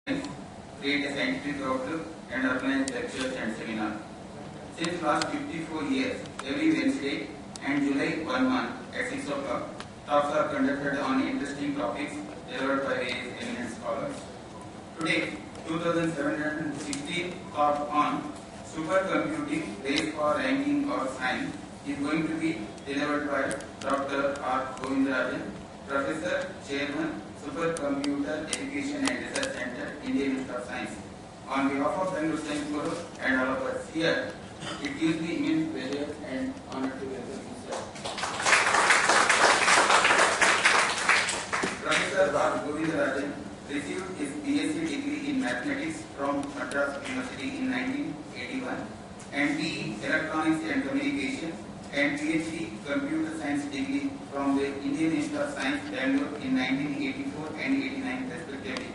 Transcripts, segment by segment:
create a scientific outlook and organize lectures and seminars. Since last 54 years, every Wednesday and July 1 at 6 o'clock, talks are conducted on interesting topics delivered by various eminent scholars. Today, 2760 talk on supercomputing, race for ranking or science is going to be delivered by Dr. R. Govindarajan, Professor, Chairman, Supercomputer Education and Research Center, Indian Institute of Science. On behalf of Bangalore Science Forum and all of us here, it gives me immense pleasure and honor to welcome you, sir. Professor R. Govindarajan received his BSc degree in Mathematics from Madras University in 1981 and BE Electronics and Communication and PhD Computer Science degree from the Indian Institute of Science, Bangalore in 1984 and 89 respectively.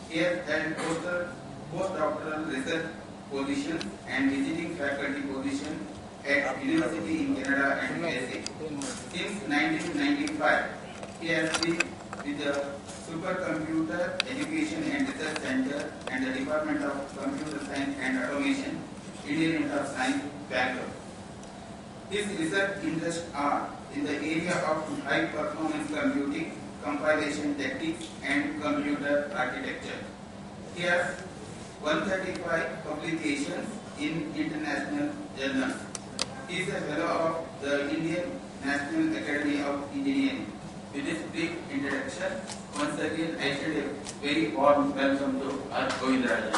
He has held postdoctoral research positions and visiting faculty position at University in Canada and USA. Since 1995, he has been with the Supercomputer Education and Research Center and the Department of Computer Science and Automation, Indian Institute of Science, Bangalore. His research interests are in the area of high performance computing, compilation techniques, and computer architecture. He has 135 publications in international journals. He is a fellow of the Indian National Academy of Engineering. With this brief introduction, once again I extend a very warm welcome to R. Govindarajan.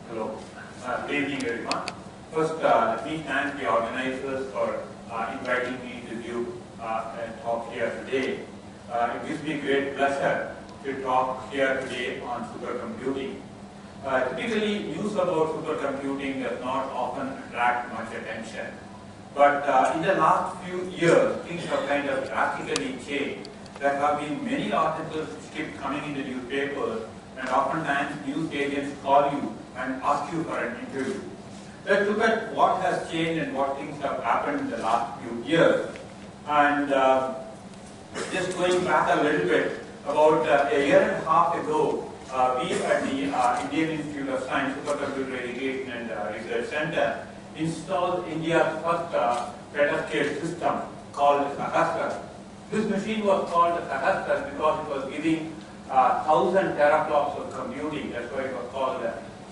Hello, good evening everyone. First, let me thank the organizers for inviting me to give a talk here today. It gives me great pleasure to talk here today on supercomputing. Typically, news about supercomputing does not often attract much attention. But in the last few years, things have kind of drastically changed. There have been many articles which keep coming in the newspapers, and oftentimes news agents call you and ask you for an interview. Let's look at what has changed and what things have happened in the last few years. And just going back a little bit, about a year and a half ago, we at the Indian Institute of Science, Supercomputer Education and Research Center installed India's first petascale system called Sahasrar. This machine was called Sahasrar because it was giving 1,000 teraflops of computing. That's why it was called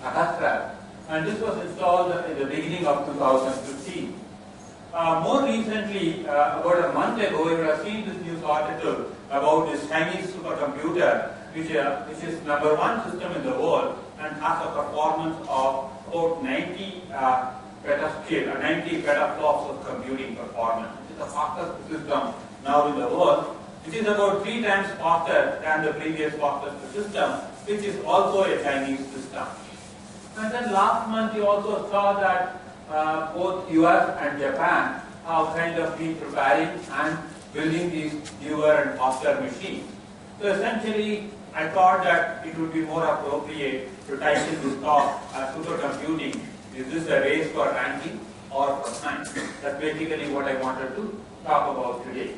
Sahasrar. And this was installed in the beginning of 2015. More recently, about a month ago, you have seen this news article about this Chinese supercomputer, which is #1 system in the world and has a performance of about 90 petascale, 90 petaflops of computing performance. It is the fastest system now in the world. It is about 3 times faster than the previous fastest system, which is also a Chinese system. And then last month you also saw that both US and Japan have kind of been preparing and building these newer and faster machines. So essentially, I thought that it would be more appropriate to title this talk as supercomputing. Is this a race for ranking or for science? That's basically what I wanted to talk about today.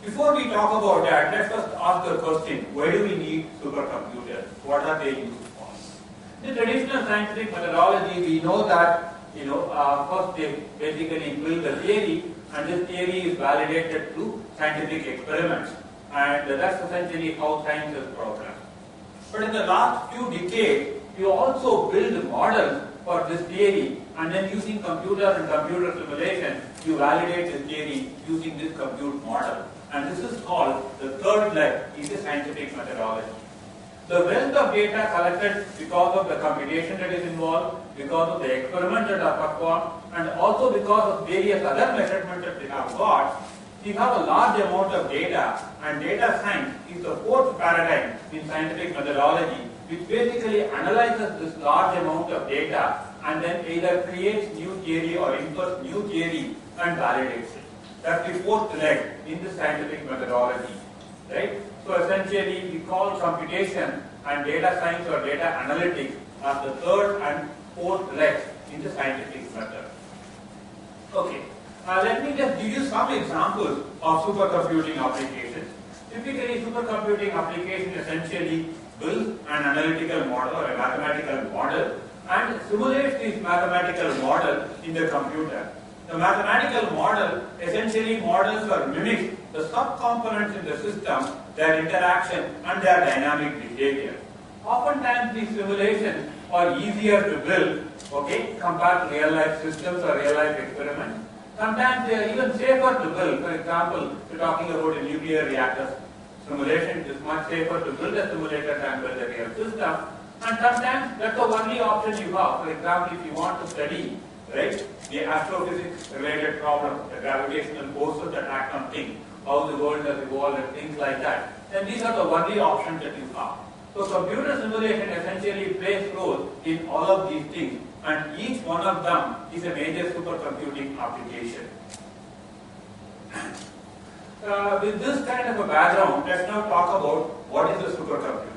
Before we talk about that, let's first ask the question, why do we need supercomputers? What are they used for? In the traditional scientific methodology, we know that, first they basically build the theory, and this theory is validated through scientific experiments. And that's essentially how science is progressed. But in the last few decades, you also build models for this theory, and then using computer and computer simulation, you validate the theory using this compute model. And this is called the third leg in the scientific methodology. The wealth of data collected because of the computation that is involved, because of the experiments that are performed, and also because of various other measurements that we have got, we have a large amount of data, and data science is the fourth paradigm in scientific methodology, which basically analyzes this large amount of data and then either creates new theory or infers new theory and validates it. That's the fourth leg in the scientific methodology, right? So essentially, we call computation and data science or data analytics as the third and fourth legs in the scientific method. Okay, let me just give you some examples of supercomputing applications. Typically, supercomputing application essentially builds an analytical model or a mathematical model and simulates this mathematical model in the computer. The mathematical model essentially models or mimics the subcomponents in the system, their interaction and their dynamic behavior. Oftentimes these simulations are easier to build, okay, compared to real life systems or real life experiments. Sometimes they are even safer to build. For example, we're talking about a nuclear reactor simulation. It is much safer to build a simulator than build a real system. And sometimes that's the only option you have. For example, if you want to study, right, the astrophysics related problems, the gravitational forces that act on things, how the world has evolved and things like that, then these are the only options that you have. So computer simulation essentially plays roles in all of these things, and each one of them is a major supercomputing application. With this kind of a background, let's now talk about what is a supercomputer,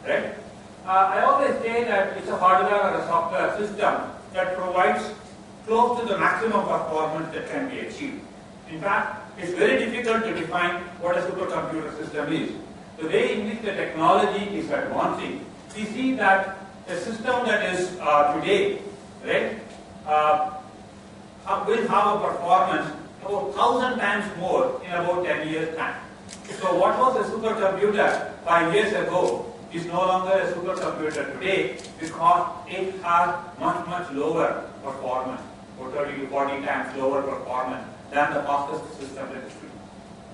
right? I always say that it's a hardware or a software system that provides close to the maximum performance that can be achieved. In fact, it's very difficult to define what a supercomputer system is. The way in which the technology is advancing, we see that a system that is today, right, will have a performance about 1,000 times more in about 10 years' time. So what was a supercomputer 5 years ago is no longer a supercomputer today because it has much lower performance, or 30 to 40 times lower performance than the fastest system that is today.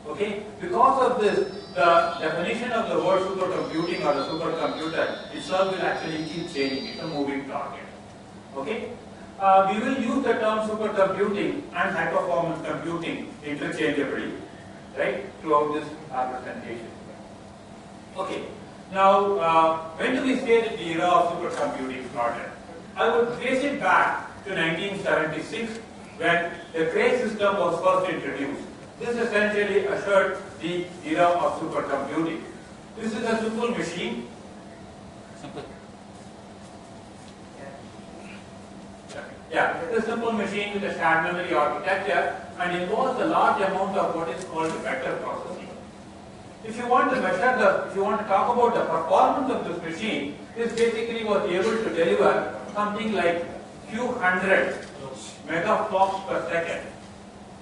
Okay? Because of this, the definition of the word supercomputing or the supercomputer itself will actually keep changing. It's a moving target. Okay? We will use the term supercomputing and high performance computing interchangeably, right, throughout this presentation. Okay. Now, when do we say that the era of supercomputing started? I would trace it back to 1976 when the Cray system was first introduced. This essentially ushered the era of supercomputing. This is a simple machine. Yeah, it's a simple machine with a shared memory architecture and involves a large amount of what is called vector processing. If you want to talk about the performance of this machine, this basically was able to deliver something like few hundred megaflops per second.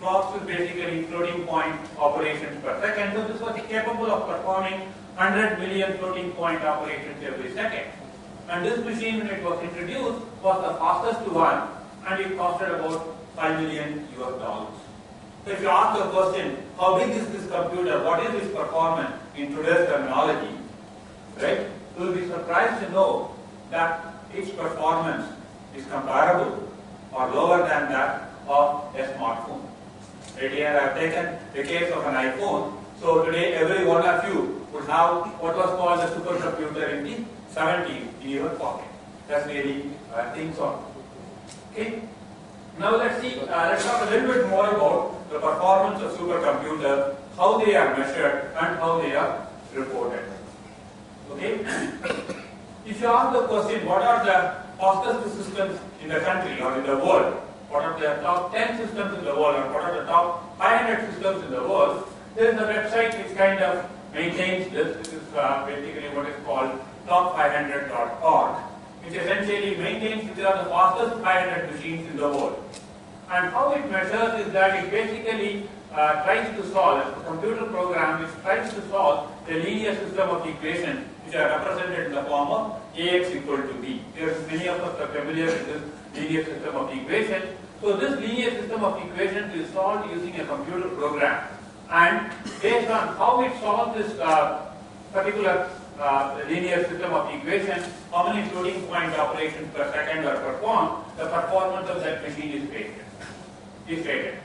Flops is basically floating point operations per second. So this was capable of performing 100 million floating point operations every second. And this machine, when it was introduced, was the fastest one, and it costed about $5 million US. So if you ask the question, how big is this computer? What is its performance in today's terminology? Right? You will be surprised to know that its performance is comparable or lower than that of a smartphone. Right here I have taken the case of an iPhone. So today every one of you would have what was called a supercomputer in the 70s in your pocket. That's really things on. Okay. Now let's talk a little bit more about the performance of supercomputers, how they are measured and how they are reported. Okay. If you ask the question, what are the fastest systems in the country or in the world? What are the top 10 systems in the world, or what are the top 500 systems in the world? There is a website which kind of maintains this. This is basically what is called top500.org, which essentially maintains which are the fastest 500 machines in the world. And how it measures is that it basically tries to solve a computer program which tries to solve the linear system of equations which are represented in the form of Ax equal to b. Many of us are familiar with this linear system of equations. So this linear system of equations is solved using a computer program, and based on how it solves this particular linear system of equations, how many floating point operations per second are performed, the performance of that machine is rated.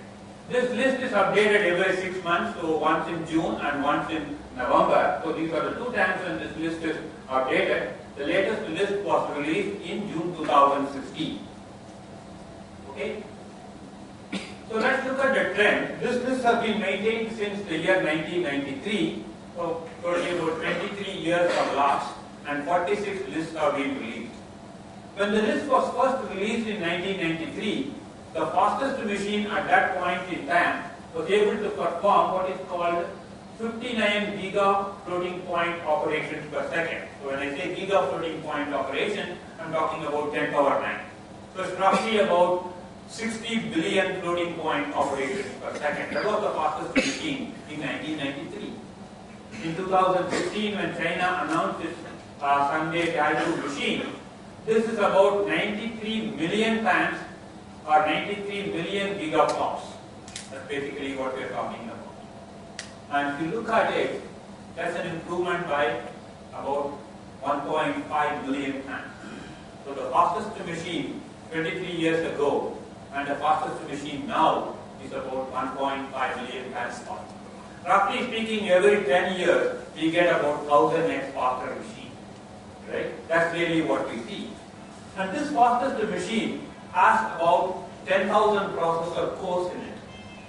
This list is updated every 6 months, so once in June and once in November. So these are the 2 times when this list is updated. The latest list was released in June 2016. Okay? So let's look at the trend. This list has been maintained since the year 1993, So totally about 23 years have lapsed and 46 lists have been released. When the list was first released in 1993, the fastest machine at that point in time was able to perform what is called 59 giga floating point operations per second. So when I say giga floating point operation, I'm talking about 10 power 9. So it's roughly about 60 billion floating point operations per second. That was the fastest machine in 1993. In 2015, when China announced its Sunday Taihu machine, this is about 93 million times or 93 million gigaflops. That's basically what we're talking about. And if you look at it, that's an improvement by about 1.5 million times. So the fastest machine 23 years ago and the fastest machine now is about 1.5 million times faster. Roughly speaking, every 10 years we get about 1000x faster machine. Right? That's really what we see. And this fastest machine has about 10,000 processor cores in it.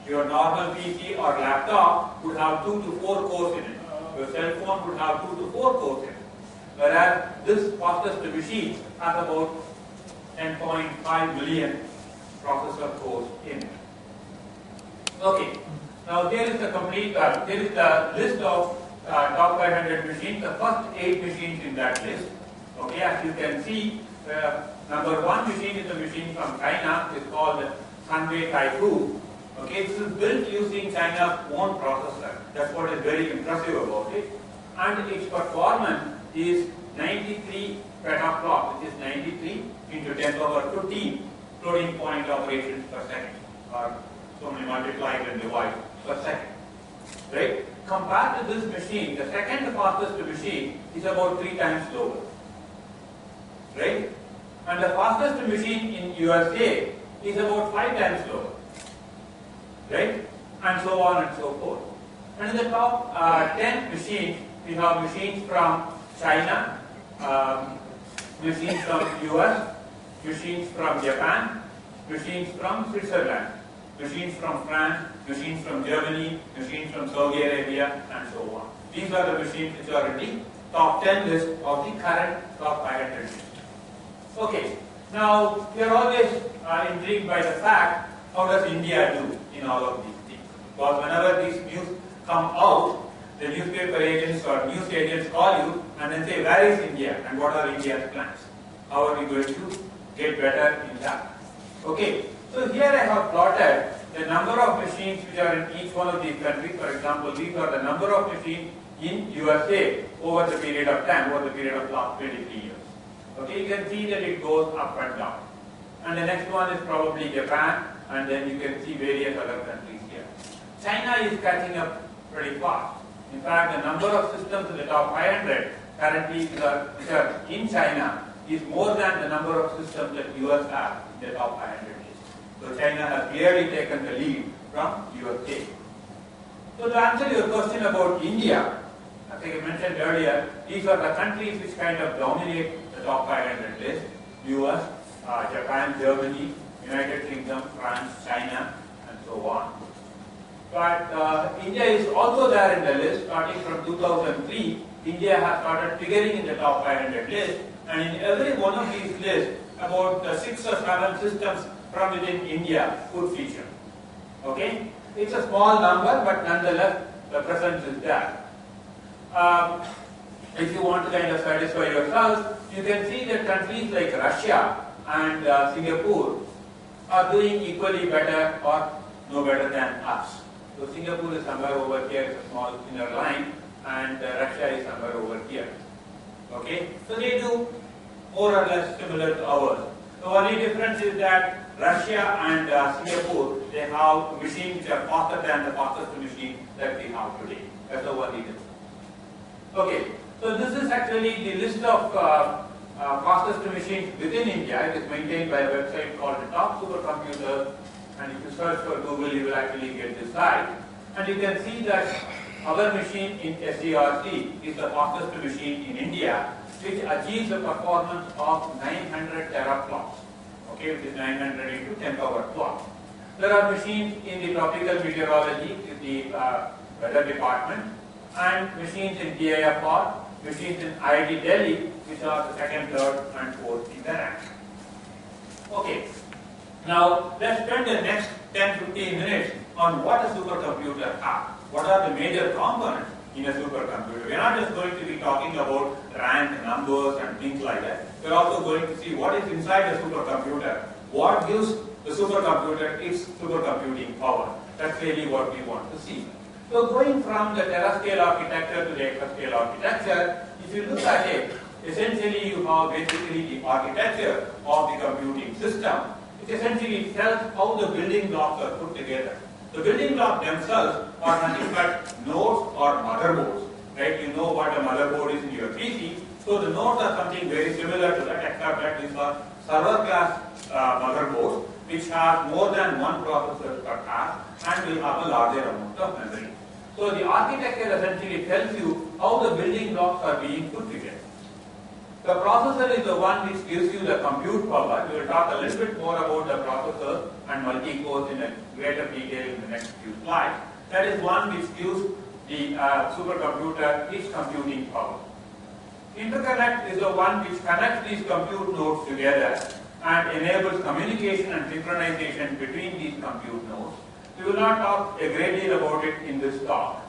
Your normal PC or laptop would have 2 to 4 cores in it. Your cell phone would have 2 to 4 cores in it. Whereas this fastest machine has about 10.5 million processor cores in it. Okay. Now here is the complete, here is the list of top 500 machines, the first 8 machines in that list. Okay, as you can see, number 1 machine is a machine from China. It's called Sunday Taihu. Okay, this is built using China's own processor. That's what is very impressive about it. And its performance is 93 petaflop, which is 93 into 10 power 15 floating point operations per second, or so many multiplied and divided per second. Right? Compared to this machine, the second fastest machine is about 3 times slower. Right? And the fastest machine in USA is about 5 times slower. Right? And so on and so forth. And in the top 10 machines, we have machines from China, machines from US, machines from Japan, machines from Switzerland, machines from France, machines from Germany, machines from Saudi Arabia, and so on. These are the machines which are in the top 10 list of the current top 500 lists. Okay, now we are always intrigued by the fact, how does India do in all of these things? Because whenever these news come out, the newspaper agents or news agents call you and then say, where is India and what are India's plans? How are we going to get better in that? Okay, so here I have plotted the number of machines which are in each one of these countries. For example, these are the number of machines in USA over the period of time, over the period of last 23 years. Okay, you can see that it goes up and down. And the next one is probably Japan, and then you can see various other countries here. China is catching up pretty fast. In fact, the number of systems in the top 500 currently which are in China is more than the number of systems that US have in the top 500 list. So China has clearly taken the lead from USA. So to answer your question about India, as I mentioned earlier, these are the countries which kind of dominate the top 500 list: US, Japan, Germany, United Kingdom, France, China, and so on. But India is also there in the list. Starting from 2003, India has started figuring in the top 500 list, and in every one of these lists, about 6 or 7 systems from within India would feature. Okay? It's a small number, but nonetheless, the presence is there. If you want to kind of satisfy yourselves, you can see that countries like Russia and Singapore are doing equally better or no better than us. So Singapore is somewhere over here, it's a small inner line, and Russia is somewhere over here. Okay? So they do more or less similar to ours. The only difference is that Russia and Singapore, they have machines which are faster than the fastest machine that we have today. That's the only difference. Okay, so this is actually the list of fastest machines within India. It is maintained by a website called the Top Supercomputers, and if you search for Google, you will actually get this site. And you can see that our machine in SCRC is the fastest machine in India, which achieves a performance of 900 teraflops, okay, which is 900 into 10 power flop. There are machines in the tropical meteorology, in the weather department, and machines in TIFR, machines in IIT Delhi, which are the second, third, and fourth in the rank. Okay. Now, let's spend the next 10-15 minutes on what a supercomputer has. What are the major components in a supercomputer? We are not just going to be talking about rank, numbers, and things like that. We are also going to see what is inside the supercomputer. What gives the supercomputer its supercomputing power. That's really what we want to see. So going from the terascale architecture to the exascale architecture, if you look at it, essentially you have basically the architecture of the computing system. It essentially tells how the building blocks are put together. The building blocks themselves are nothing but nodes or motherboards. Right? You know what a motherboard is in your PC. So the nodes are something very similar to that, except that these are server class motherboards which have more than one processor per task and will have a larger amount of memory. So the architecture essentially tells you how the building blocks are being put together. The processor is the one which gives you the compute power. We will talk a little bit more about the processor and multi-cores in a greater detail in the next few slides. That is one which gives the supercomputer its computing power. Interconnect is the one which connects these compute nodes together and enables communication and synchronization between these compute nodes. We will not talk a great deal about it in this talk.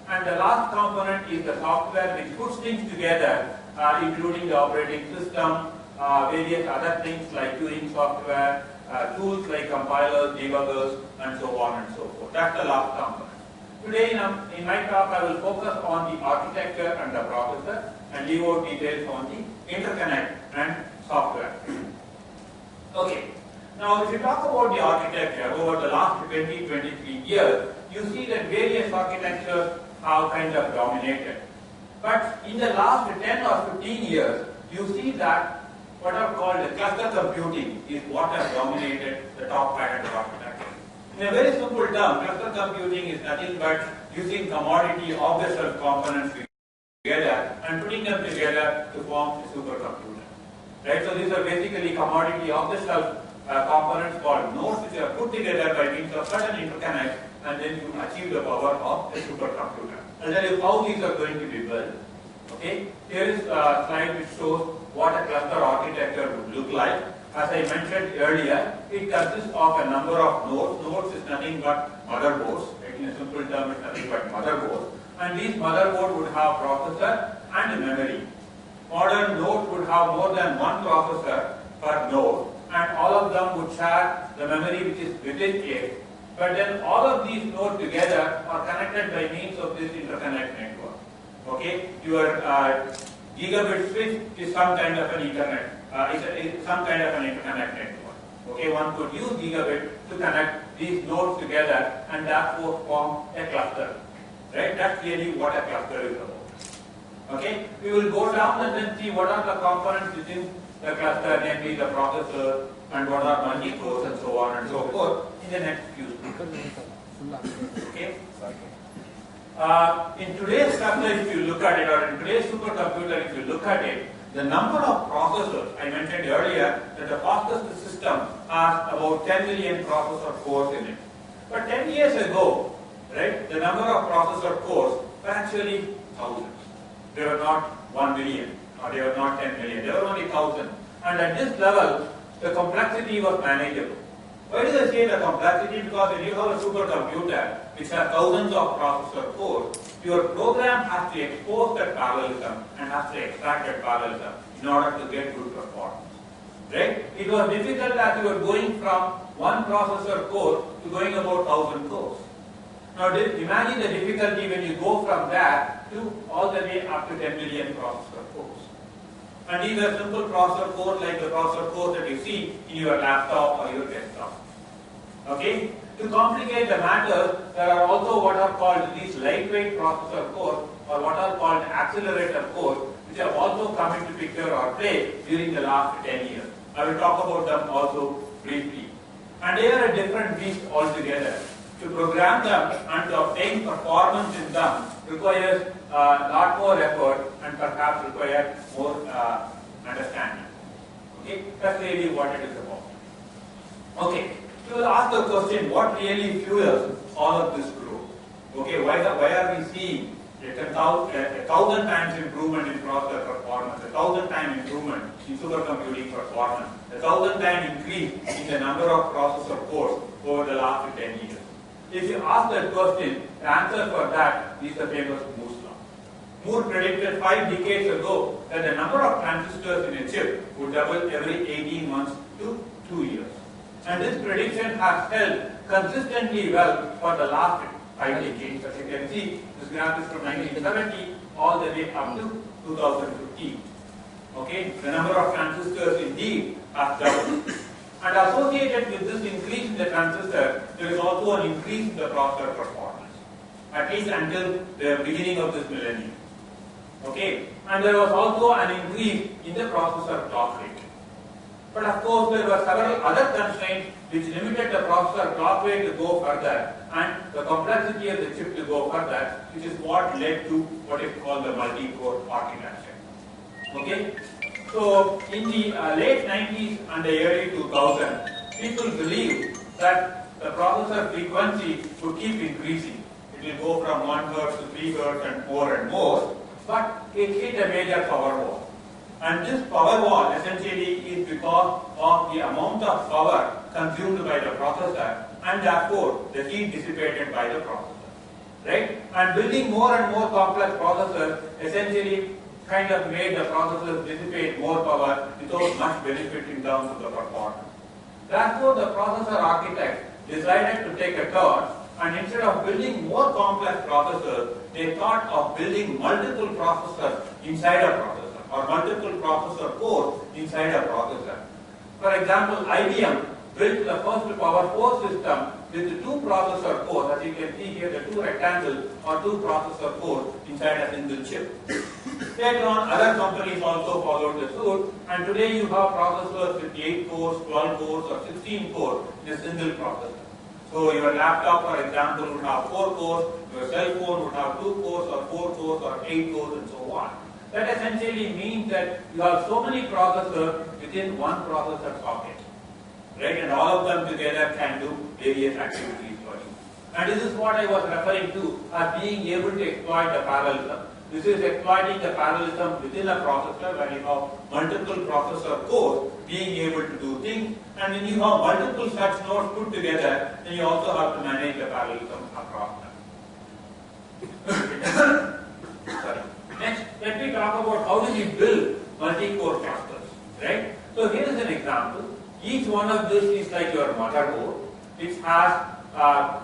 And the last component is the software which puts things together, including the operating system, various other things like Turing software, tools like compilers, debuggers, and so on and so forth. That's the last component. Today in my talk I will focus on the architecture and the processor and leave out details on the interconnect and software. Okay. Now, if you talk about the architecture over the last 20-23 years, you see that various architectures have kind of dominated. But in the last 10 or 15 years, you see that what are called the cluster computing is what has dominated the top kind of architecture. In a very simple term, cluster computing is nothing but using commodity off-the-shelf components together and putting them together to form a supercomputer. Right? So these are basically commodity off-the-shelf components called nodes which are put together by means of certain interconnect, and then you achieve the power of a supercomputer. I'll tell you how these are going to be built. Okay? Here is a slide which shows what a cluster architecture would look like. As I mentioned earlier, it consists of a number of nodes. Nodes is nothing but motherboards. Right? In a simple term, it's nothing but motherboards. And these motherboards would have processor and memory. Modern nodes would have more than one processor per node, and all of them would share the memory which is within it. But then all of these nodes together are connected by means of this interconnect network. Okay, your gigabit switch is some kind of an Ethernet, is some kind of an interconnect network. Okay, one could use gigabit to connect these nodes together and therefore form a cluster. Right, that's really what a cluster is about. Okay, we will go down and then see what are the components within the cluster, namely the processor, and what are multi-cores and so on and so forth in the next few slides. Okay. In today's cluster, if you look at it, or in today's supercomputer, if you look at it, the number of processors, I mentioned earlier that the fastest system has about 10 million processor cores in it. But 10 years ago, right, the number of processor cores were actually thousands. They were not 1 million, or they were not 10 million, they were only 1,000. And at this level, the complexity was manageable. Why do I say the complexity? Because when you have a supercomputer which has thousands of processor cores, your program has to expose that parallelism and has to extract that parallelism in order to get good performance. Right? It was difficult as you were going from one processor core to going about 1,000 cores. Now imagine the difficulty when you go from there to all the way up to 10 million processor cores. And these are simple processor cores like the processor cores that you see in your laptop or your desktop. Okay? To complicate the matter, there are also what are called these lightweight processor cores or what are called accelerator cores, which have also come into picture or play during the last 10 years. I will talk about them also briefly. And they are a different beast altogether. To program them and to obtain performance in them requires a lot more effort and perhaps requires more understanding. Okay, that's really what it is about. Okay, so we'll ask the question: what really fuels all of this growth? Okay, why are we seeing 1,000 times improvement in processor performance, 1,000 time improvement in supercomputing performance, 1,000 time increase in the number of processor cores over the last 10 years. If you ask that question, the answer for that is the famous Moore's law. Moore predicted 5 decades ago that the number of transistors in a chip would double every 18 months to 2 years. And this prediction has held consistently well for the last 5 decades. As you can see, this graph is from 1970 all the way up to 2015. Okay, the number of transistors indeed has doubled. And associated with this increase in the transistor, there is also an increase in the processor performance, at least until the beginning of this millennium. Okay, and there was also an increase in the processor clock rate. But of course, there were several other constraints which limited the processor clock rate to go further and the complexity of the chip to go further, which is what led to what is called the multi-core architecture. Okay, so in the late 90s and the early 2000s, people believed that the processor frequency would keep increasing. It will go from 1 Hz to 3 Hz and more, but it hit a major power wall. And this power wall essentially is because of the amount of power consumed by the processor and therefore the heat dissipated by the processor. Right? And building more and more complex processors essentially kind of made the processors dissipate more power without much benefit in terms of the performance. Therefore, the processor architects decided to take a turn, and instead of building more complex processors, they thought of building multiple processors inside a processor or multiple processor cores inside a processor. For example, IBM built the first Power 4 system with 2 processor cores. As you can see here, the 2 rectangles or 2 processor cores inside a single chip. Later on, other companies also followed the suit, and today you have processors with 8 cores, 12 cores or 16 cores in a single processor. So your laptop, for example, would have 4 cores, your cell phone would have 2 cores or 4 cores or 8 cores and so on. That essentially means that you have so many processors within one processor socket. Right? And all of them together can do various activities for you. And this is what I was referring to as being able to exploit the parallelism. This is exploiting the parallelism within a processor where you have multiple processor cores being able to do things, and when you have multiple such nodes put together, then you also have to manage the parallelism across them. Sorry. Next, let me talk about how do we build multi-core clusters. Right? So here is an example. Each one of this is like your motherboard, which has,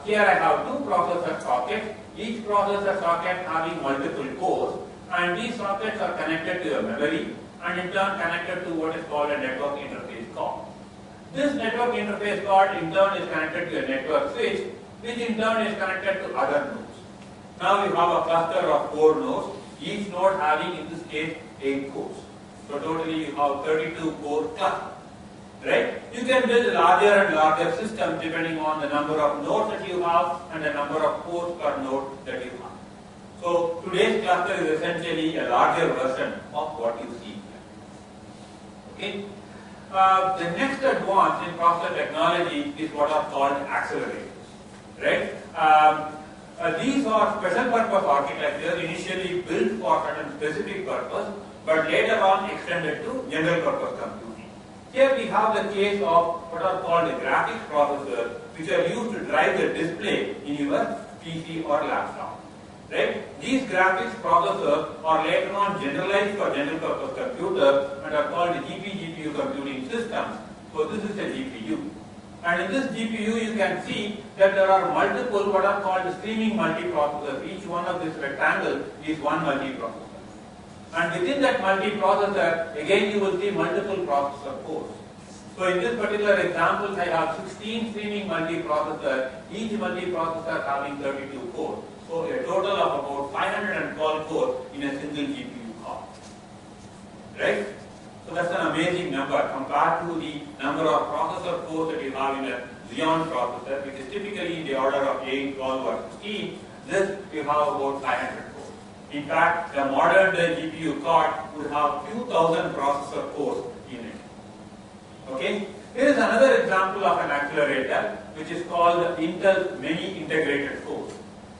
here I have 2 processor sockets, each processor socket having multiple cores, and these sockets are connected to a memory and in turn connected to what is called a network interface card. This network interface card in turn is connected to a network switch, which in turn is connected to other nodes. Now you have a cluster of 4 nodes, each node having in this case 8 cores. So totally you have 32 core cluster. Right? You can build larger and larger systems depending on the number of nodes that you have and the number of cores per node that you have. So today's cluster is essentially a larger version of what you see here. Okay? The next advance in processor technology is what are called accelerators. Right? These are special purpose architecture initially built for certain specific purpose, but later on extended to general purpose computing. Here we have the case of what are called graphics processors, which are used to drive the display in your PC or laptop. Right? These graphics processors are later on generalized for general purpose computers and are called GPU computing systems. So this is a GPU. And in this GPU you can see that there are multiple what are called streaming multiprocessors. Each one of this rectangle is one multiprocessor. And within that multiprocessor, again you will see multiple processor cores. So in this particular example, I have 16 streaming multiprocessors, each multiprocessor having 32 cores. So a total of about 512 cores in a single GPU card. Right? So that's an amazing number compared to the number of processor cores that you have in a Xeon processor, which is typically in the order of 8, 12 or 16. This you have about 500 cores. In fact, the modern GPU card would have few thousand processor cores in it. Okay? Here is another example of an accelerator, which is called Intel's Many Integrated Cores.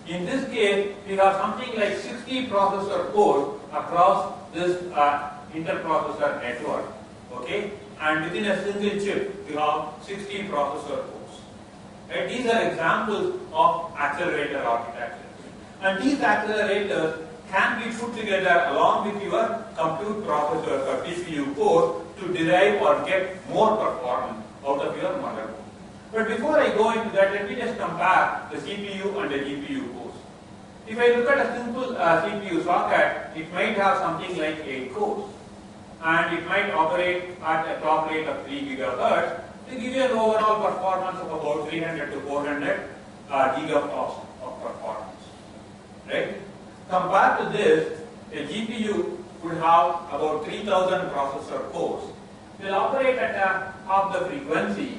In this case, we have something like 60 processor cores across this interprocessor network. Okay, and within a single chip, we have 60 processor cores. Right? These are examples of accelerator architecture. And these accelerators can be put together along with your compute processors or CPU cores to derive or get more performance out of your motherboard. But before I go into that, let me just compare the CPU and the GPU cores. If I look at a simple CPU socket, it might have something like 8 cores. And it might operate at a top rate of 3 GHz to give you an overall performance of about 300 to 400 gigaflops of performance. Right? Compared to this, a GPU would have about 3,000 processor cores. Will operate at half the frequency,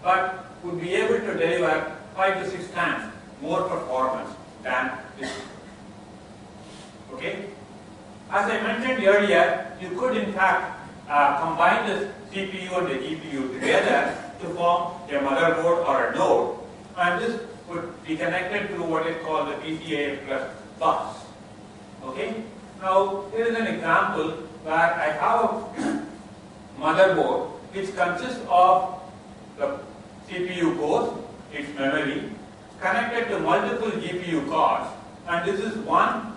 but would be able to deliver 5 to 6 times more performance than this. Okay? As I mentioned earlier, you could in fact combine the CPU and the GPU together to form a motherboard or a node, and this would be connected to what is called the PCIe plus bus. Okay? Now, here is an example where I have a motherboard which consists of the CPU cores, its memory, connected to multiple GPU cards, and this is one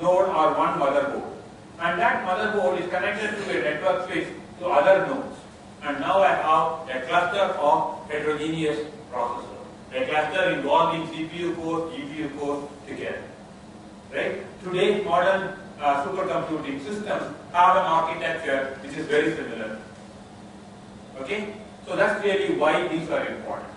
node or one motherboard. And that motherboard is connected to a network switch to other nodes. And now I have a cluster of heterogeneous processors. A cluster involving CPU cores, GPU cores together. Right? Today's modern supercomputing systems have an architecture which is very similar. Okay? So that's really why these are important.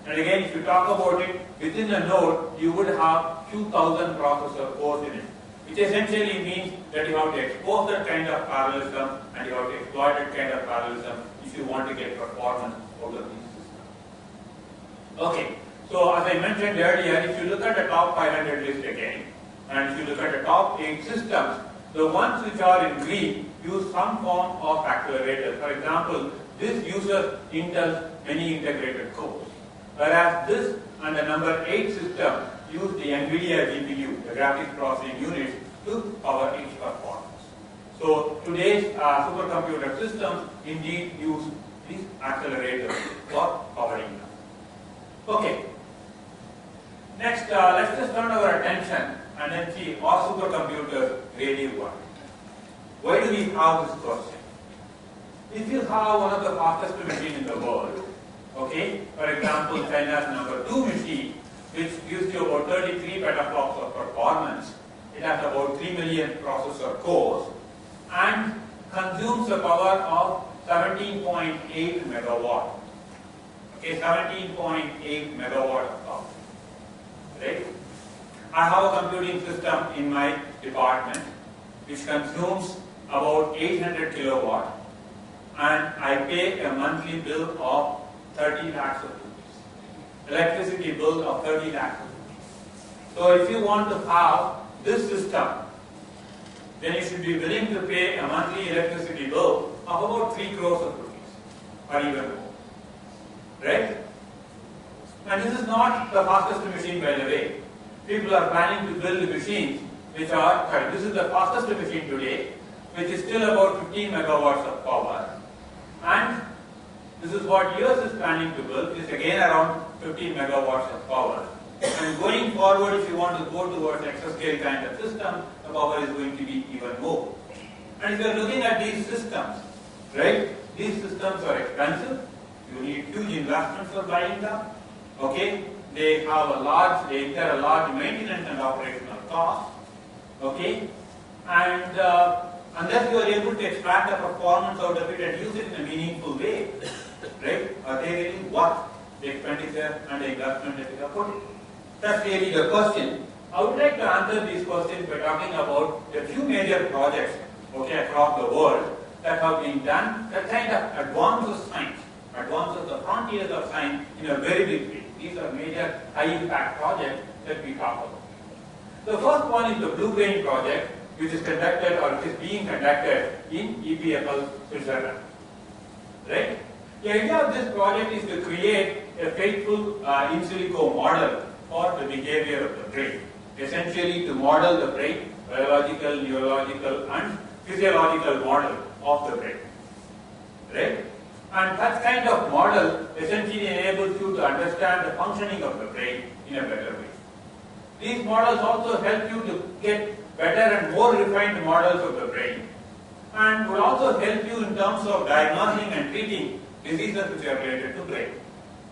And again, if you talk about it, within a node, you would have 2,000 processor cores in it, which essentially means that you have to expose that kind of parallelism and you have to exploit that kind of parallelism if you want to get performance out of these systems. Okay, so as I mentioned earlier, if you look at the top 500 list again, and if you look at the top 8 systems, the ones which are in green use some form of accelerator. For example, this uses Intel's many integrated cores, whereas this and the number 8 system use the NVIDIA GPU, the graphics processing unit, to power its performance. So today's supercomputer systems indeed use these accelerators for powering them. Okay. Next, let's just turn our attention and then see are supercomputers really work? Why do we have this question? If you have one of the fastest machines in the world, okay, for example, China's number 2 machine, which gives you about 33 petaflops of performance, it has about 3 million processor cores and consumes the power of 17.8 megawatt. Okay, 17.8 megawatt of power. Right? I have a computing system in my department which consumes about 800 kilowatt, and I pay a monthly bill of 30 lakhs of rupees. Electricity bill of 30 lakhs of rupees. So if you want to have this system, then you should be willing to pay a monthly electricity bill of about 3 crores of rupees or even more. Right? And this is not the fastest machine, by the way. People are planning to build machines which are, this is the fastest machine today, which is still about 15 megawatts of power. And this is what US is planning to build, is again around 15 megawatts of power. And going forward, if you want to go towards exascale kind of system, the power is going to be even more. And if you are looking at these systems, right, these systems are expensive. You need huge investments for buying them. Okay, they incur a large maintenance and operational cost. Okay, and unless you are able to extract the performance out of it and use it in a meaningful way, right, are they really worth the expenditure and the investment that you have put in? That's really the question. I would like to answer these questions by talking about a few major projects, okay, across the world that have been done that kind of advances science, advances the frontiers of science in a very big way. These are major high-impact projects that we talk about. The first one is the Blue Brain project, which is conducted or which is being conducted in EPFL, Switzerland. Right? The idea of this project is to create a faithful in silico model for the behavior of the brain. Essentially to model the brain, biological, neurological and physiological model of the brain. Right? And that kind of model essentially enables you to understand the functioning of the brain in a better way. These models also help you to get better and more refined models of the brain, and will also help you in terms of diagnosing and treating diseases which are related to brain.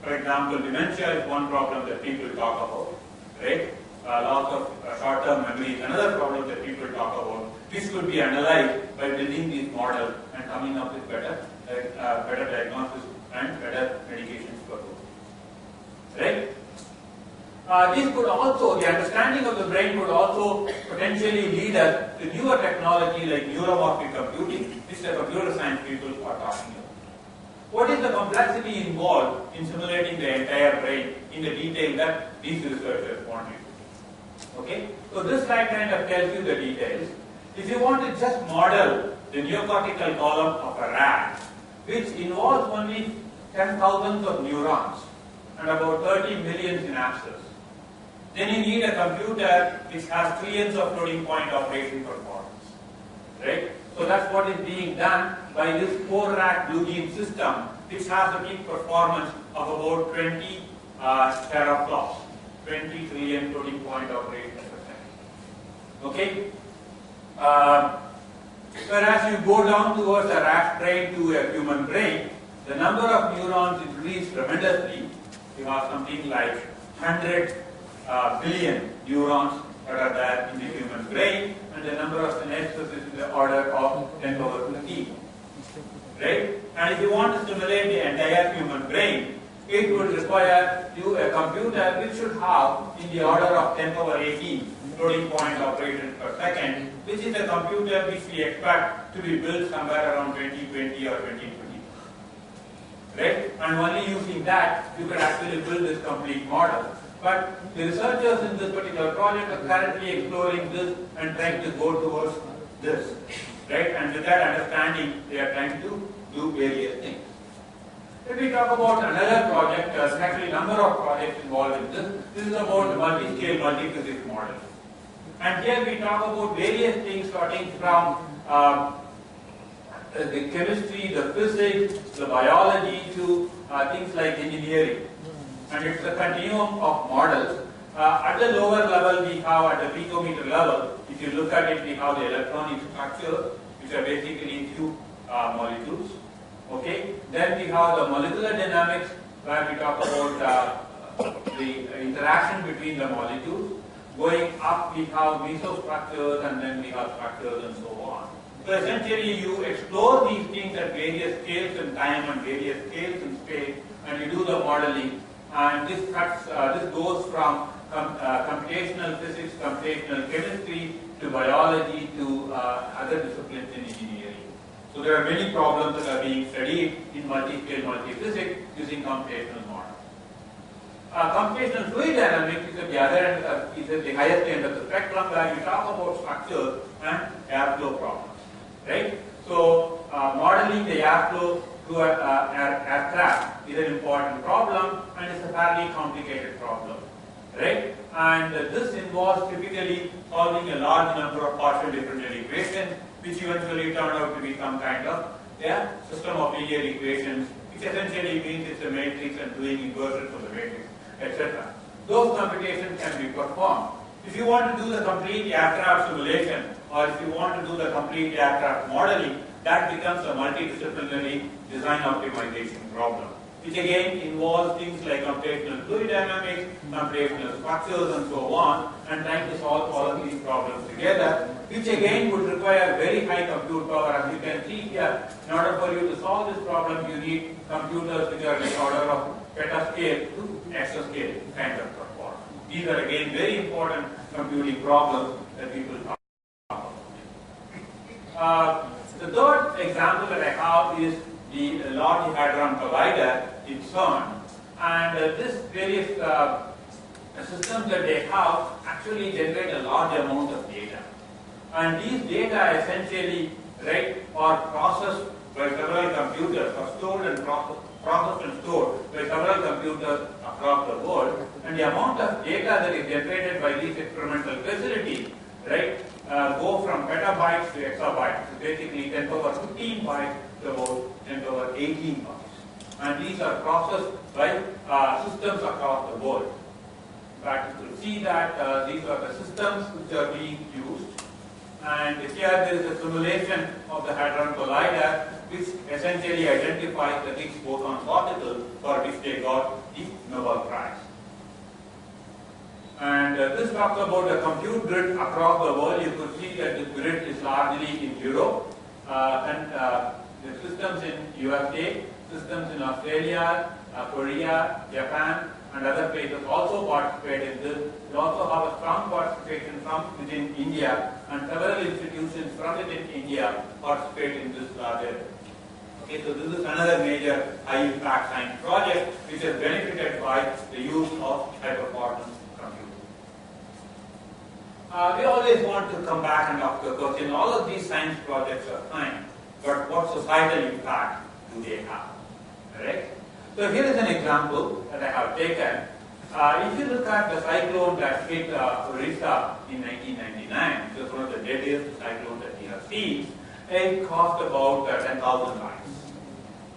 For example, dementia is one problem that people talk about, right? Loss of short-term memory is another problem that people talk about. This could be analyzed by building these models and coming up with better diagnosis and better medications for those. Right? This could also, the understanding of the brain could also potentially lead us to newer technology like neuromorphic computing, which the computer science people are talking about. What is the complexity involved in simulating the entire brain in the detail that these researchers want you to do? Okay? So this slide kind of tells you the details. If you want to just model the neocortical column of a rat, which involves only 10,000 of neurons and about 30 million synapses, then you need a computer which has trillions of floating point operation performance. Right? So that's what is being done by this 4-rack blue gene system, which has a peak performance of about 20 teraflops, 20 trillion floating point operation per second. Okay? Whereas you go down towards a rat brain to a human brain, the number of neurons increase tremendously. You have something like 100 billion neurons that are there in the human brain, and the number of synapses is in the order of 10 power 15. Right? And if you want to simulate the entire human brain, it would require you a computer which should have in the order of 10 power 18 floating point operations per second, which is a computer which we expect to be built somewhere around 2020 or 2020. Right? And only using that, you can actually build this complete model. But the researchers in this particular project are currently exploring this and trying to go towards this. Right? And with that understanding, they are trying to do various things. If we talk about another project, there's actually a number of projects involved in this. This is about the multi-scale, multi-physics model. And here we talk about various things starting from the chemistry, the physics, the biology to things like engineering. And it's a continuum of models. At the lower level, we have at the picometer level, if you look at it, we have the electronic structure, which are basically few molecules. Okay. Then we have the molecular dynamics, where we talk about the interaction between the molecules. Going up, we have mesostructures, and then we have structures, and so on. So essentially, you explore these things at various scales in time and various scales in space, and you do the modeling. And this goes from computational physics, computational chemistry, to biology, to other disciplines in engineering. So there are many problems that are being studied in multi-scale, multi-physics using computational models. Computational fluid dynamics is at the other end, is at the highest end of the spectrum, where you talk about structure and airflow problems. Right? So modeling the airflow to an aircraft is an important problem, and it's a fairly complicated problem. Right? And this involves typically solving a large number of partial differential equations, which eventually turn out to be some kind of system of linear equations, which essentially means it's a matrix and doing inversions of the matrix, etc. Those computations can be performed. If you want to do the complete aircraft simulation, or if you want to do the complete aircraft modeling, that becomes a multidisciplinary design optimization problem, which again involves things like computational fluid dynamics, computational structures, and so on, and trying to solve all of these problems together, which again would require very high compute power. As you can see here, in order for you to solve this problem, you need computers which are in the order of petascale to exascale kind of performance. These are again very important computing problems that people talk about. The third example that I have is the Large Hadron Collider in CERN, and this various systems that they have actually generate a large amount of data, and these data essentially are processed by several computers, or stored and processed and stored by several computers across the world, and the amount of data that is generated by these experimental facilities, right, go from petabytes to exabytes. So basically 10 power 15 bytes to about 10 power 18 bytes. And these are processed by systems across the world. In fact, you could see that these are the systems which are being used. And here there is a simulation of the Hadron Collider, which essentially identifies the Higgs boson particle for which they got the Nobel Prize. And this talks about the compute grid across the world. You could see that the grid is largely in Europe, and the systems in USA, systems in Australia, Korea, Japan, and other places also participate in this. We also have a strong participation from within India, and several institutions from within India participate in this larger. Okay, so this is another major high-impact science project which is benefited by the use of high-performance computing. We always want to come back and ask the question, all of these science projects are fine, but what societal impact do they have? Correct? So here is an example that I have taken. If you look at the cyclone that hit Orissa in 1999, it was one of the deadliest cyclones that we have seen. It cost about 10,000 lives,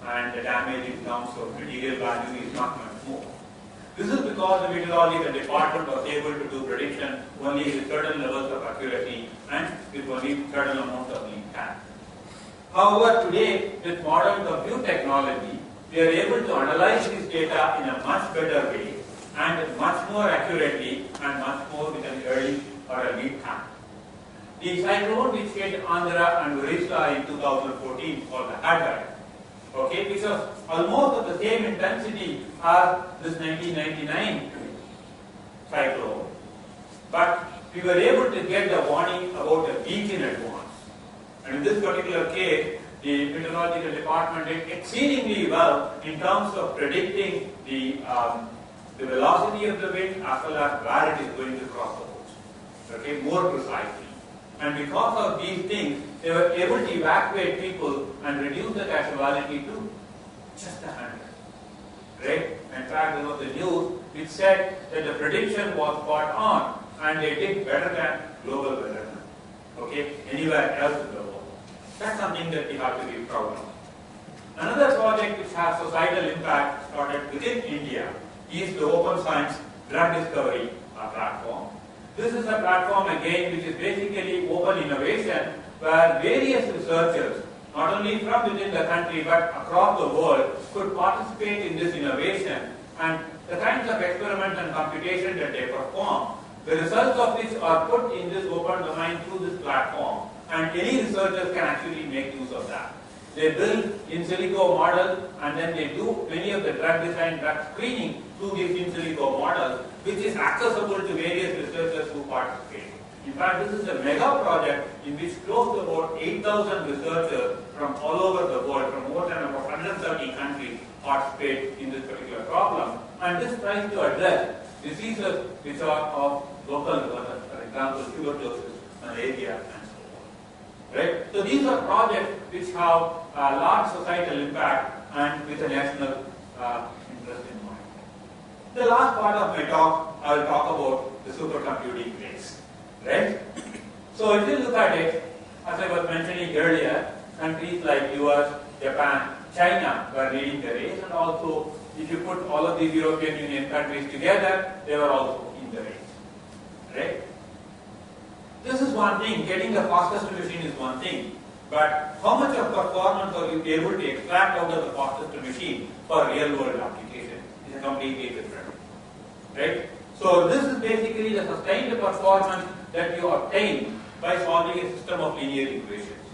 and the damage in terms of material value is not much more. This is because the meteorological department was able to do prediction only with certain levels of accuracy and with only certain amount of lead time. However, today with modern compute technology, we are able to analyze this data in a much better way and much more accurately and much more with an early or a lead time. The cyclone which hit Andhra and Orissa in 2014 called the Hadron, okay, which was almost of the same intensity as this 1999 cyclone, but we were able to get the warning about a week in advance. And in this particular case, the meteorological department did exceedingly well in terms of predicting the velocity of the wind as well as where it is going to cross the coast, okay, more precisely. And because of these things, they were able to evacuate people and reduce the casualty to just 100. Right? In fact, there was a news which said that the prediction was spot on and they did better than global weather, okay, anywhere else in the world. That's something that we have to be proud of. Another project which has societal impact started within India is the Open Science Drug Discovery platform. This is a platform again which is basically open innovation where various researchers, not only from within the country but across the world, could participate in this innovation, and the kinds of experiments and computation that they perform, the results of which are put in this open domain through this platform, and any researchers can actually make use of that. They build in silico models and then they do many of the drug design, drug screening through these in silico models, which is accessible to various researchers who participate. In fact, this is a mega project in which close to about 8,000 researchers from all over the world, from more than about 130 countries, participate in this particular problem. And this tries to address diseases which are of local importance, for example, tuberculosis, malaria, and so on. Right? So these are projects which have large societal impact and with a national interest in mind. The last part of my talk, I will talk about the supercomputing race. Right? So if you look at it, as I was mentioning earlier, countries like US, Japan, China were leading the race, and also if you put all of these European Union countries together, they were also in the race. Right? This is one thing, getting the fastest machine is one thing, but how much of performance are you able to extract out of the fastest machine for real world application is completely different. Right? So this is basically the sustained performance that you obtain by solving a system of linear equations.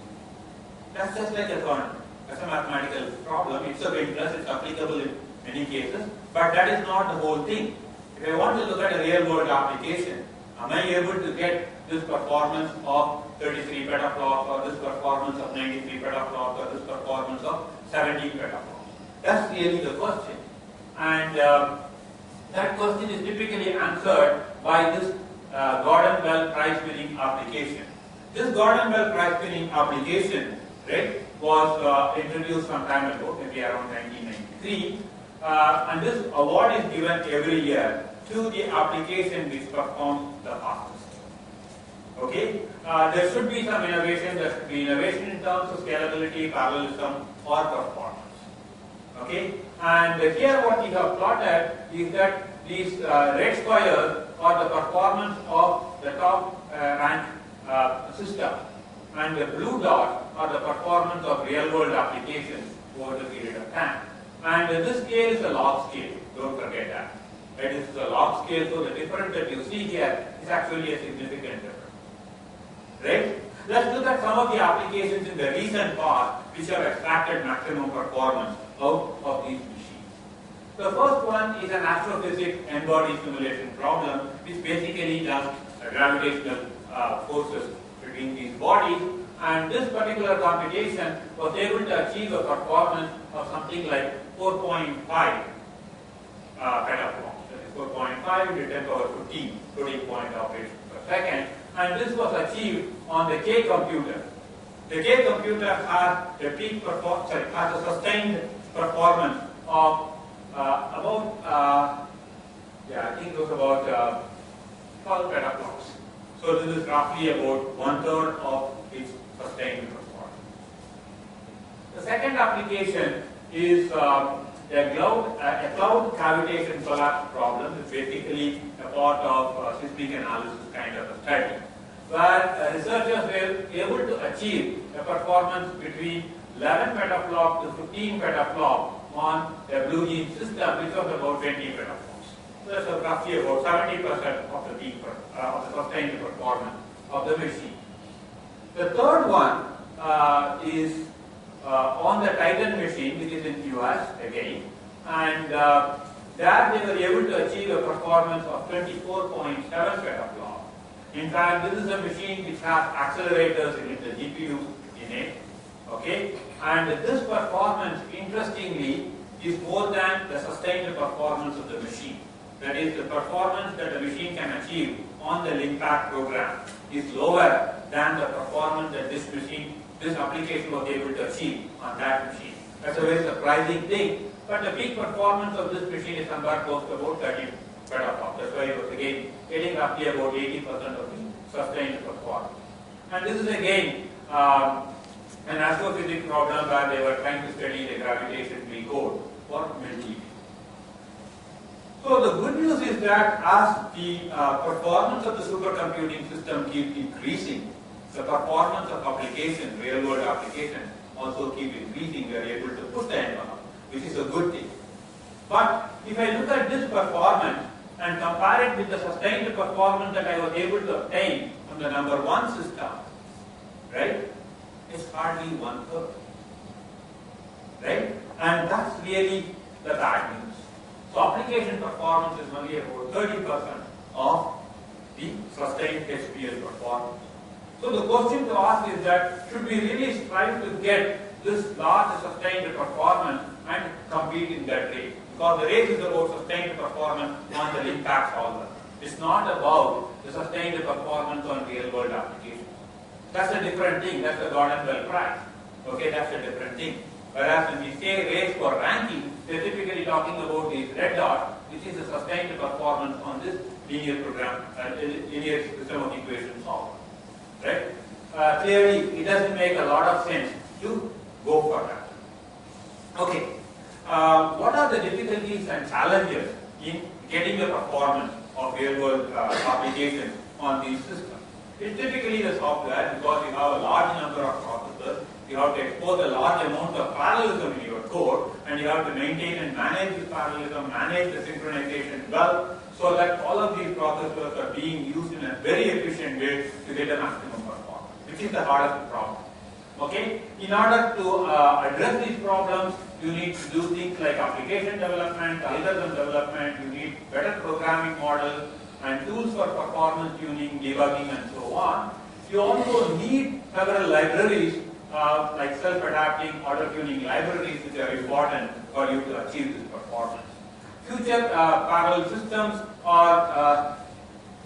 That's just like a mathematical problem. It's of interest, it's applicable in many cases, but that is not the whole thing. If I want to look at a real world application, am I able to get this performance of 33 petaflops, or this performance of 93 petaflops, or this performance of 17 petaflops? That's really the question. And that question is typically answered by this Gordon-Bell prize-winning application. This Gordon-Bell prize-winning application, right, was introduced some time ago, maybe around 1993, and this award is given every year to the application which performs the fastest. Okay, there should be some innovation. There should be innovation in terms of scalability, parallelism, or performance. Okay, and here what we have plotted is that these red squares are the performance of the top rank system, and the blue dots are the performance of real-world applications over the period of time. And this scale is a log scale. Don't forget that. It is a log scale, so the difference that you see here is actually a significant difference. Right? Let's look at some of the applications in the recent past which have extracted maximum performance out of these machines. The first one is an astrophysics n-body simulation problem, which basically does gravitational forces between these bodies. And this particular computation was able to achieve a performance of something like 4.5 petaflops. That is 4.5 into 10 power 15 floating point operation per second. And this was achieved on the K computer. The K computer has a peak has a sustained performance of I think it was about 12 petaflops. So this is roughly about 1/3 of its sustained performance. The second application is a cloud cavitation collapse problem. It's basically a part of seismic analysis kind of a study, where researchers were able to achieve a performance between 11 petaflop to 15 petaflop on a Blue Gene system, which was about 20 petaflops. So that's roughly about 70% of the peak of the sustained performance of the machine. The third one is on the Titan machine, which is in US again, and there they were able to achieve a performance of 24.7 petaflop. In fact, this is a machine which has accelerators in it, the GPU in it. Okay, and this performance, interestingly, is more than the sustained performance of the machine. That is, the performance that the machine can achieve on the LINPACK program is lower than the performance that this application was able to achieve on that machine. That's a very surprising thing. But the peak performance of this machine is somewhere close to about 30 petaflops. That's why it was again getting roughly about 80% of the sustained performance. And this is again an astrophysics problem where they were trying to study the gravitational code for Milky Way. So the good news is that as the performance of the supercomputing system keeps increasing, the performance of applications, real-world applications, also keep increasing. We are able to push the envelope, which is a good thing. But if I look at this performance and compare it with the sustained performance that I was able to obtain from the number 1 system, right, it's hardly 1/3. Right? And that's really the bad news. So application performance is only about 30% of the sustained HPL performance. So the question to ask is that should we really strive to get this large sustained performance and compete in that race? Because the race is about sustained performance on the LINPACK solver. It's not about the sustained performance on real-world applications. That's a different thing. That's the Gordon Bell Prize. Okay, that's a different thing. Whereas when we say race for ranking, we're typically talking about this red dot, which is a sustained performance on this linear program, linear system of equations solver. Right? Clearly, it doesn't make a lot of sense to go for that. Okay. What are the difficulties and challenges in getting the performance of real-world applications on these systems? It's typically the software, because you have a large number of processors, you have to expose a large amount of parallelism in your code, and you have to maintain and manage this parallelism, manage the synchronization well, so that all of these processors are being used in a very efficient way to get a maximum performance, which is the hardest problem. Okay? In order to address these problems, you need to do things like application development, algorithm development, you need better programming models, and tools for performance tuning, debugging, and so on. You also need several libraries like self-adapting auto-tuning libraries, which are important for you to achieve this performance. Future parallel systems are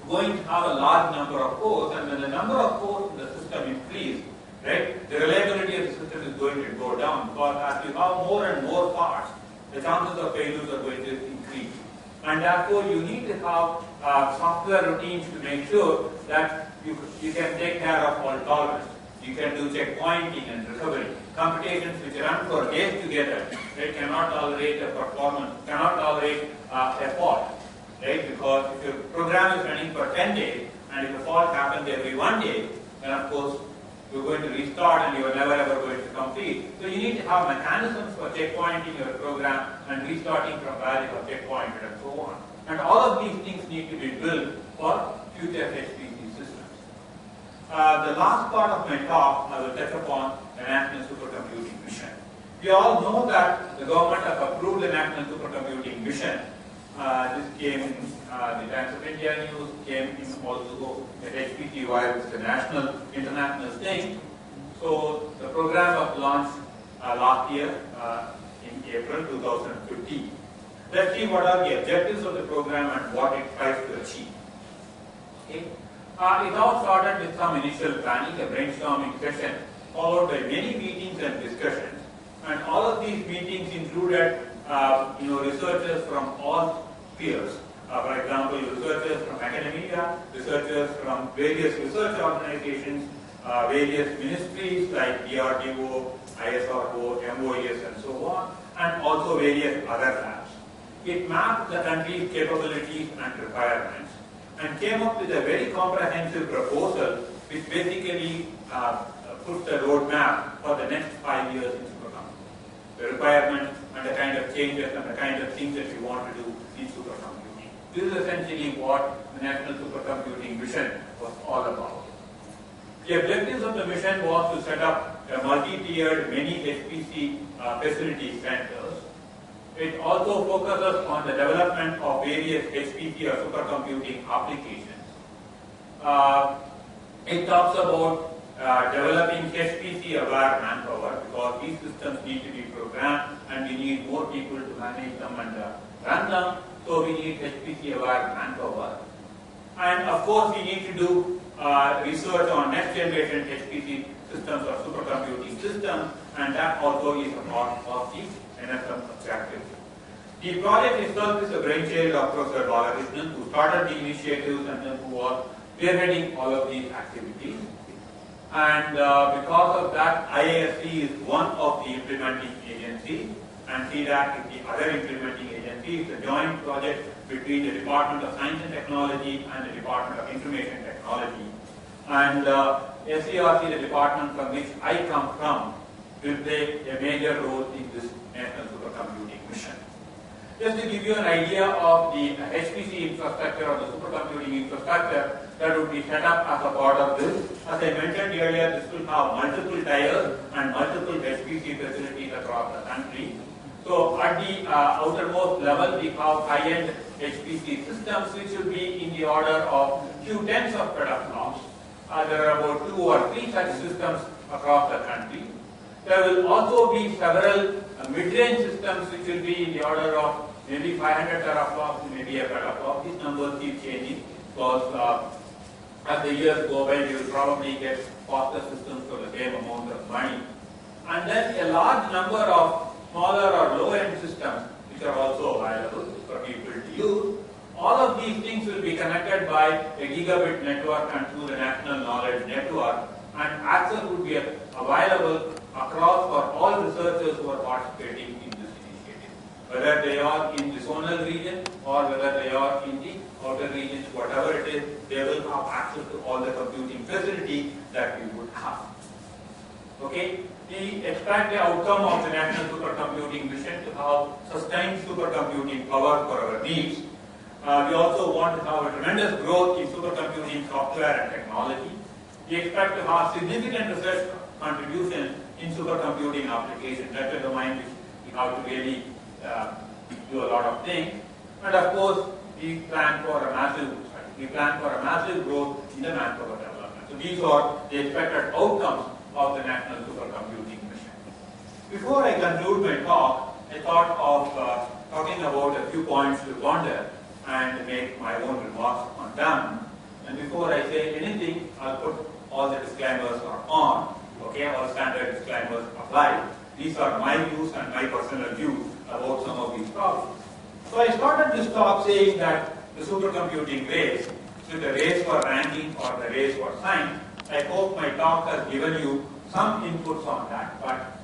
going to have a large number of cores, and when the number of cores in the system increase, right, the reliability of the system is going to go down, because as you have more and more parts, the chances of failures are going to increase. And therefore, you need to have software routines to make sure that you can take care of fault tolerance. You can do checkpointing and recovery. Computations which run for days together, they cannot tolerate a performance, cannot tolerate a fault, right? Because if your program is running for 10 days, and if a fault happens every 1 day, then of course you're going to restart and you are never ever going to complete. So you need to have mechanisms for checkpointing your program and restarting from where you have checkpointed and so on. And all of these things need to be built for future HPC systems. The last part of my talk, I will touch upon the National Supercomputing Mission. We all know that the government has approved the National Supercomputing Mission. This came in the Times of India news, came in also at HPC, while it's a national, international thing. So the program was launched last year in April 2015. Let's see what are the objectives of the program and what it tries to achieve. Okay. It all started with some initial planning, a brainstorming session, followed by many meetings and discussions. And all of these meetings included researchers from all spheres. For example, researchers from academia, researchers from various research organizations, various ministries like DRDO, ISRO, MOES, and so on, and also various other labs. It mapped the country's capabilities and requirements and came up with a very comprehensive proposal which basically puts the roadmap for the next 5 years in supercomputing. The requirements and the kind of changes and the kind of things that we want to do in supercomputing. This is essentially what the National Supercomputing Mission was all about. The objectives of the mission was to set up a multi-tiered many HPC facility centers. It also focuses on the development of various HPC or supercomputing applications. It talks about developing HPC-aware manpower, because these systems need to be programmed and we need more people to manage them and run them. So we need HPC-aware manpower. And of course, we need to do research on next-generation HPC systems or supercomputing systems, and that also is a part of the NSM objective. The project itself is a brainchild of Professor Balakrishnan, who started the initiatives and then who was spearheading all of these activities. And because of that, IISc is one of the implementing agencies, and CDAC is the other implementing agency. It's a joint project between the Department of Science and Technology and the Department of Information Technology. And SCRC, the department from which I come from, will play a major role in this National Supercomputing Mission. Just to give you an idea of the HPC infrastructure or the supercomputing infrastructure that would be set up as a part of this. As I mentioned earlier, this will have multiple tiers and multiple HPC facilities across the country. So at the outermost level, we have high-end HPC systems which will be in the order of few tens of petaflops. There are about 2 or 3 such systems across the country. There will also be several mid-range systems which will be in the order of maybe 500 teraflops, maybe a petaflop. These numbers keep changing because as the years go by, we will probably get faster systems for the same amount of money. And then a large number of smaller or low-end systems which are also available for people to use. All of these things will be connected by a gigabit network and through the National Knowledge Network, and access will be available across for all researchers who are participating in this initiative. Whether they are in the zonal region or whether they are in the outer regions, whatever it is, they will have access to all the computing facility that we would have. Okay? We expect the outcome of the National Supercomputing Mission to have sustained supercomputing power for our needs. We also want to have a tremendous growth in supercomputing software and technology. We expect to have significant research contributions in supercomputing applications. That's a domain which we have to really do a lot of things. And of course, we plan for a massive growth in the manpower development. So these are the expected outcomes of the National Supercomputing Mission. Before I conclude my talk, I thought of talking about a few points to ponder and make my own remarks on them. And before I say anything, I'll put all the disclaimers are on. Okay, all standard disclaimers apply. These are my views and my personal views about some of these problems. So I started this talk saying that the supercomputing race, so the race for ranking or the race for science, I hope my talk has given you some inputs on that, but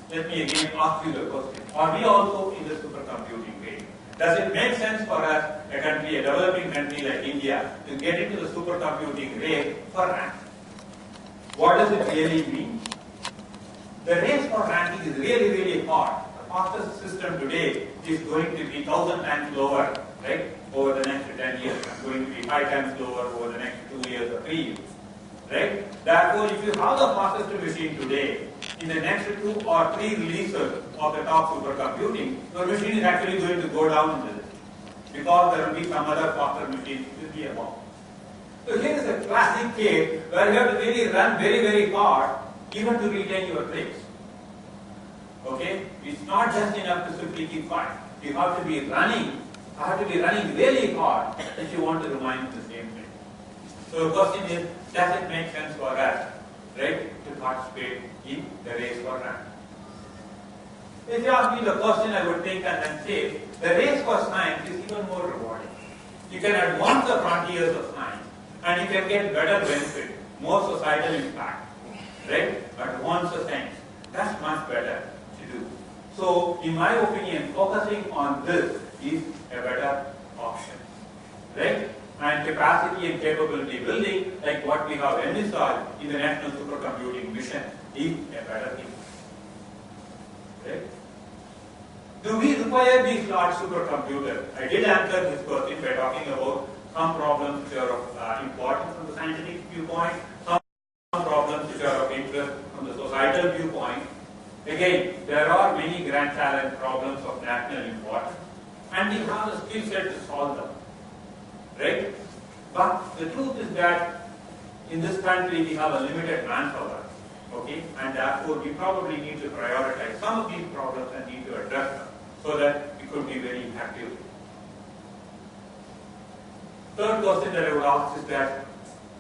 let me again ask you the question. Are we also in the supercomputing race? Does it make sense for us, a country, a developing country like India, to get into the supercomputing race for ranking? What does it really mean? The race for ranking is really, really hard. The fastest system today is going to be 1,000 times lower, right, over the next 10 years. It's going to be 5 times lower over the next 2 years or 3 years, right? Therefore, if you have the fastest machine today, in the next 2 or 3 releases of the top supercomputing, your machine is actually going to go down in the list because there will be some other faster machines which will be above. So here is a classic case where you have to really run very, very hard even to retain your place. Okay? It's not just enough to simply keep quiet. You have to be running. You have to be running really hard if you want to remain in the same place. So the question is, does it make sense for us, right, to participate in the race for rank? If you ask me the question, I would think and then say, the race for science is even more rewarding. You can advance the frontiers of science and you can get better benefit, more societal impact, right? Advance the science. That's much better to do. So, in my opinion, focusing on this is a better option, right? And capacity and capability building, like what we have envisaged in the National Supercomputing Mission, is a better thing. Right? Do we require these large supercomputers? I did answer this question by talking about some problems which are of importance from the scientific viewpoint, some problems which are of interest from the societal viewpoint. Again, there are many grand challenge problems of national importance, and we have the skill set to solve them. Right? But the truth is that in this country we have a limited manpower, okay, and therefore we probably need to prioritize some of these problems and need to address them so that we could be very effective. Third question that I would ask is that,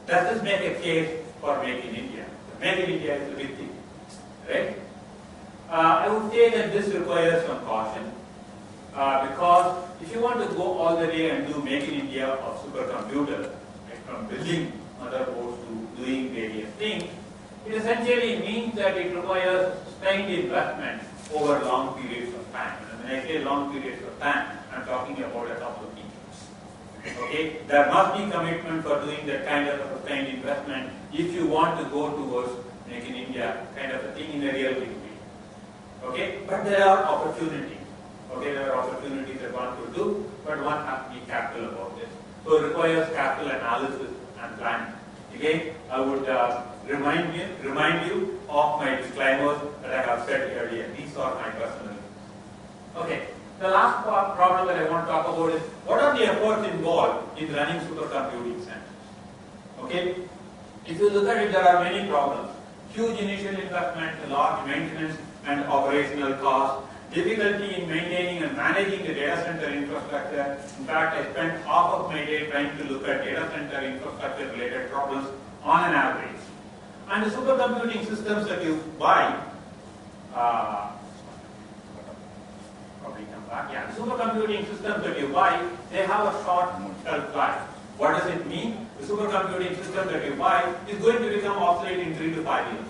does this make a case for Make in India? Make in India is a big thing, right? I would say that this requires some caution. Because if you want to go all the way and do Make in India of supercomputer, like from building motherboards to doing various things, it essentially means that it requires sustained investment over long periods of time. And when I say long periods of time, I'm talking about a couple of years. Okay? There must be commitment for doing that kind of a sustained investment if you want to go towards Make in India kind of a thing in a real big way. Okay? But there are opportunities. Okay, there are opportunities that one could do, but one has to be careful about this. So it requires capital analysis and planning. Again, I would remind you of my disclaimers that I have said earlier. These are my personal views. Okay, the last problem that I want to talk about is what are the efforts involved in running supercomputing centers? Okay, if you look at it, there are many problems. Huge initial investment, large maintenance and operational costs, difficulty in maintaining and managing the data center infrastructure. In fact, I spent half of my day trying to look at data center infrastructure related problems on an average. And the supercomputing systems that you buy, the supercomputing systems that you buy, they have a short shelf life. What does it mean? The supercomputing system that you buy is going to become obsolete in 3 to 5 years.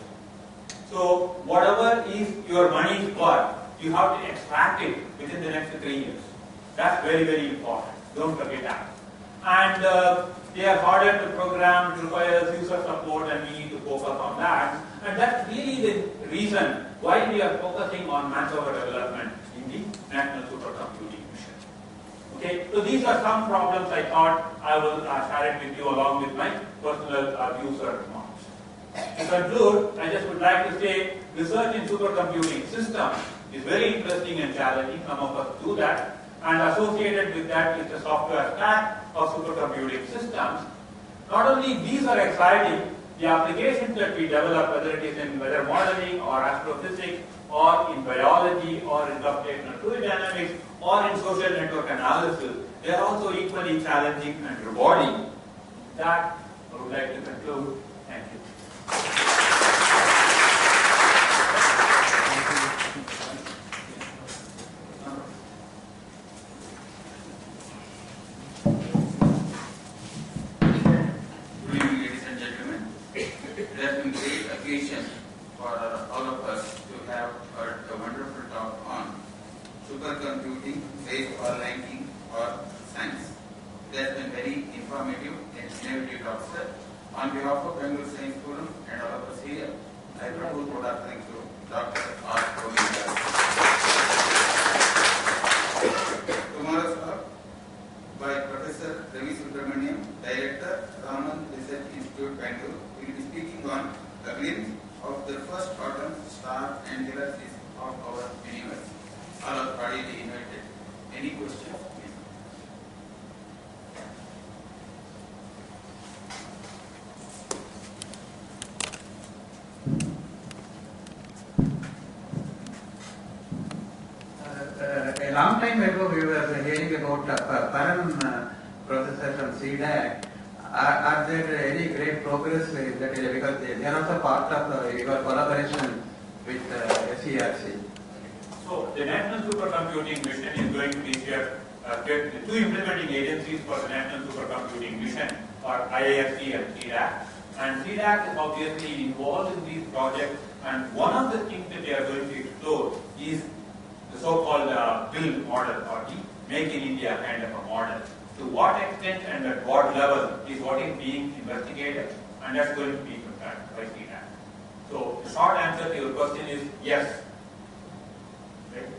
So whatever is your money's worth, you have to extract it within the next 3 years. That's very, very important. Don't forget that. And they are harder to program, it requires user support, and we need to focus on that. And that's really the reason why we are focusing on manpower development in the National Supercomputing Mission. Okay, so these are some problems I thought I will share it with you along with my personal views or remarks. To conclude, I just would like to say research in supercomputing systems is very interesting and challenging. Some of us do that. And associated with that is the software stack of supercomputing systems. Not only these are exciting, the applications that we develop, whether it is in weather modeling or astrophysics or in biology or in computational fluid dynamics or in social network analysis, they are also equally challenging and rewarding. That I would like to conclude. Thank you. occasion for all of us to have a wonderful talk on supercomputing based on ranking or science. It has been very informative and innovative talk, sir. On behalf of Bengaluru Science Forum and all of us here, I propose vote of thanks to Dr. R. Govinda. Tomorrow's talk by Professor Ravi Subramaniam, Director, Raman Research Institute, Bangalore, will be speaking on a glimpse of the first autumn star and galaxies of our universe. All are cordially invited. Any questions? A long time ago, we were hearing about Param processor from CDAC. Are there any great progress in that area? Because they are also part of your collaboration with SERC. So the National Supercomputing Mission is going to be here. The two implementing agencies for the National Supercomputing Mission are IISc and CDAC. And CDAC is obviously involved in these projects. And one of the things that they are going to explore is the so-called build model, or the Make in India kind of a model. To what extent and at what level is what is being investigated, and that's going to be compared by CDAC. So the short answer to your question is yes. Right?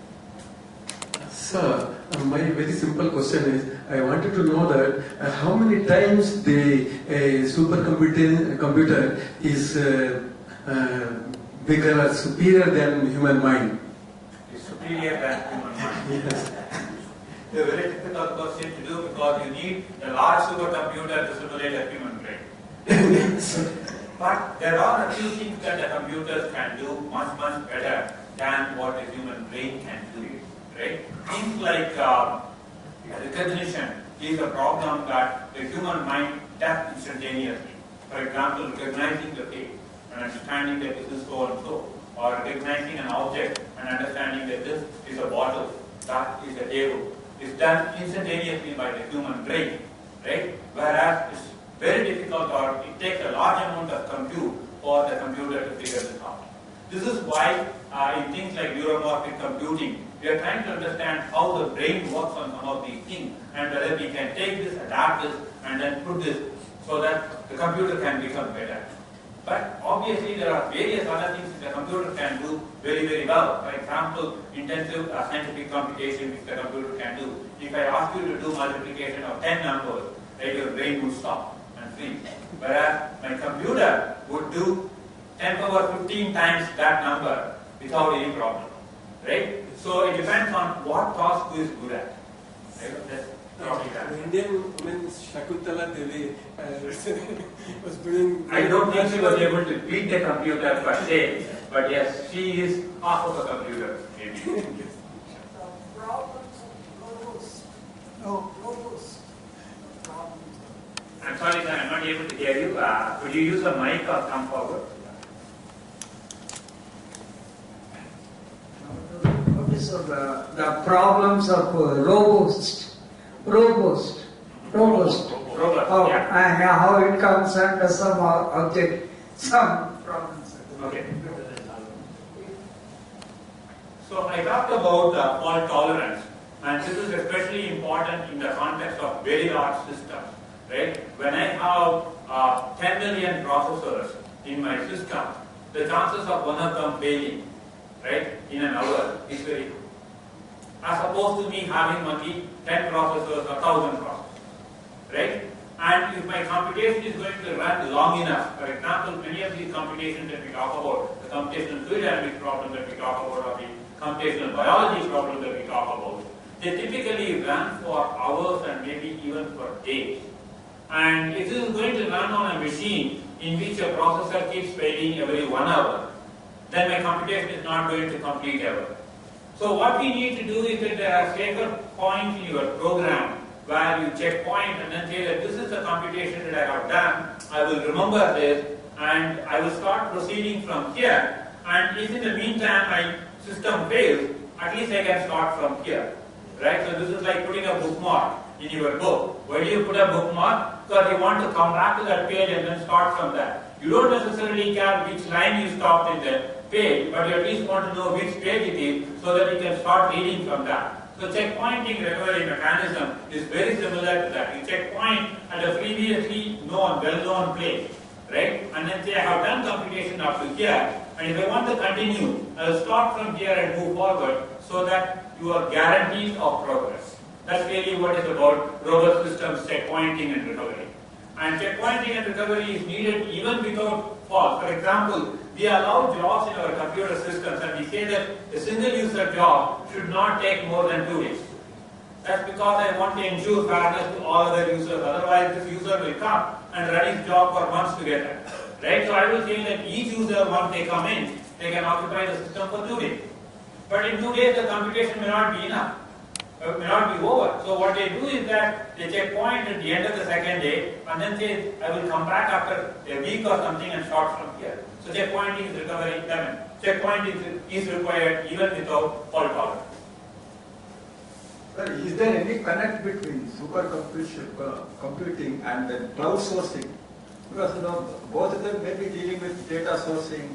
Sir, my very simple question is, I wanted to know that how many times the supercomputer is bigger or superior than human mind? Is superior than human mind. Yes. It's a very difficult question to do because you need a large supercomputer to simulate a human brain. But there are a few things that the computers can do much better than what a human brain can do. Right? Things like recognition is a problem that the human mind does instantaneously. For example, recognizing the face and understanding that this is so and so, or recognizing an object and understanding that this is a bottle, that is a table, is done instantaneously by the human brain, right? Whereas it's very difficult, or it takes a large amount of compute for the computer to figure this out. This is why in things like neuromorphic computing, we are trying to understand how the brain works on some of these things, and whether we can take this, adapt this, and then put this so that the computer can become better. But obviously there are various other things that the computer can do very well. For example, intensive scientific computation which the computer can do. If I ask you to do multiplication of 10 numbers, right, your brain would stop and freeze. Whereas my computer would do 10 power 15 times that number without any problem. Right? So it depends on what task who is good at. Right? The Indian woman Shakuntala Devi was doing. I don't think she was able to beat the computer per se, but yes, she is half of a computer, maybe. I'm sorry, sir, I'm not able to hear you. Could you use a mic or come forward? So the problems of robust. How it comes under some object, some problems. Okay. So I talked about fault tolerance, and this is especially important in the context of very large systems. Right? When I have 10 million processors in my system, the chances of one of them failing, right, in an hour is very good. As opposed to me having only 10 processors or 1,000 processors, right? And if my computation is going to run long enough, for example, many of these computations that we talk about, the computational fluid dynamics problem that we talk about, or the computational biology problem that we talk about, they typically run for hours and maybe even for days. And if this is going to run on a machine in which a processor keeps failing every 1 hour, then my computation is not going to complete ever. So what we need to do is that there are safer points in your program where you check point and then say that this is the computation that I have done, I will remember this and I will start proceeding from here. And if in the meantime my system fails, at least I can start from here. Right? So this is like putting a bookmark in your book. Why do you put a bookmark? Because you want to come back to that page and then start from that. you don't necessarily care which line you stopped in the page, but you at least want to know which page it is so that you can start reading from that. So checkpointing recovery mechanism is very similar to that. You checkpoint at a previously known, well-known place, right? And then say I have done computation up to here, and if I want to continue, I will start from here and move forward so that you are guaranteed of progress. That's really what is about robust systems checkpointing and recovery. And checkpointing and recovery is needed even without fault. For example, we allow jobs in our computer systems and we say that a single user job should not take more than 2 days. That's because I want to ensure fairness to all other users. Otherwise, this user will come and run his job for months together. Right? So I will say that each user, once they come in, they can occupy the system for 2 days. But in 2 days, the computation may not be enough. May not be over. So what they do is that they checkpoint at the end of the second day and then say, I will come back after a week or something and start from here. So checkpointing is recovery. Checkpointing is required even without fault tolerance. Sir, is there any connect between supercomputing and then cloud sourcing? Because both of them may be dealing with data sourcing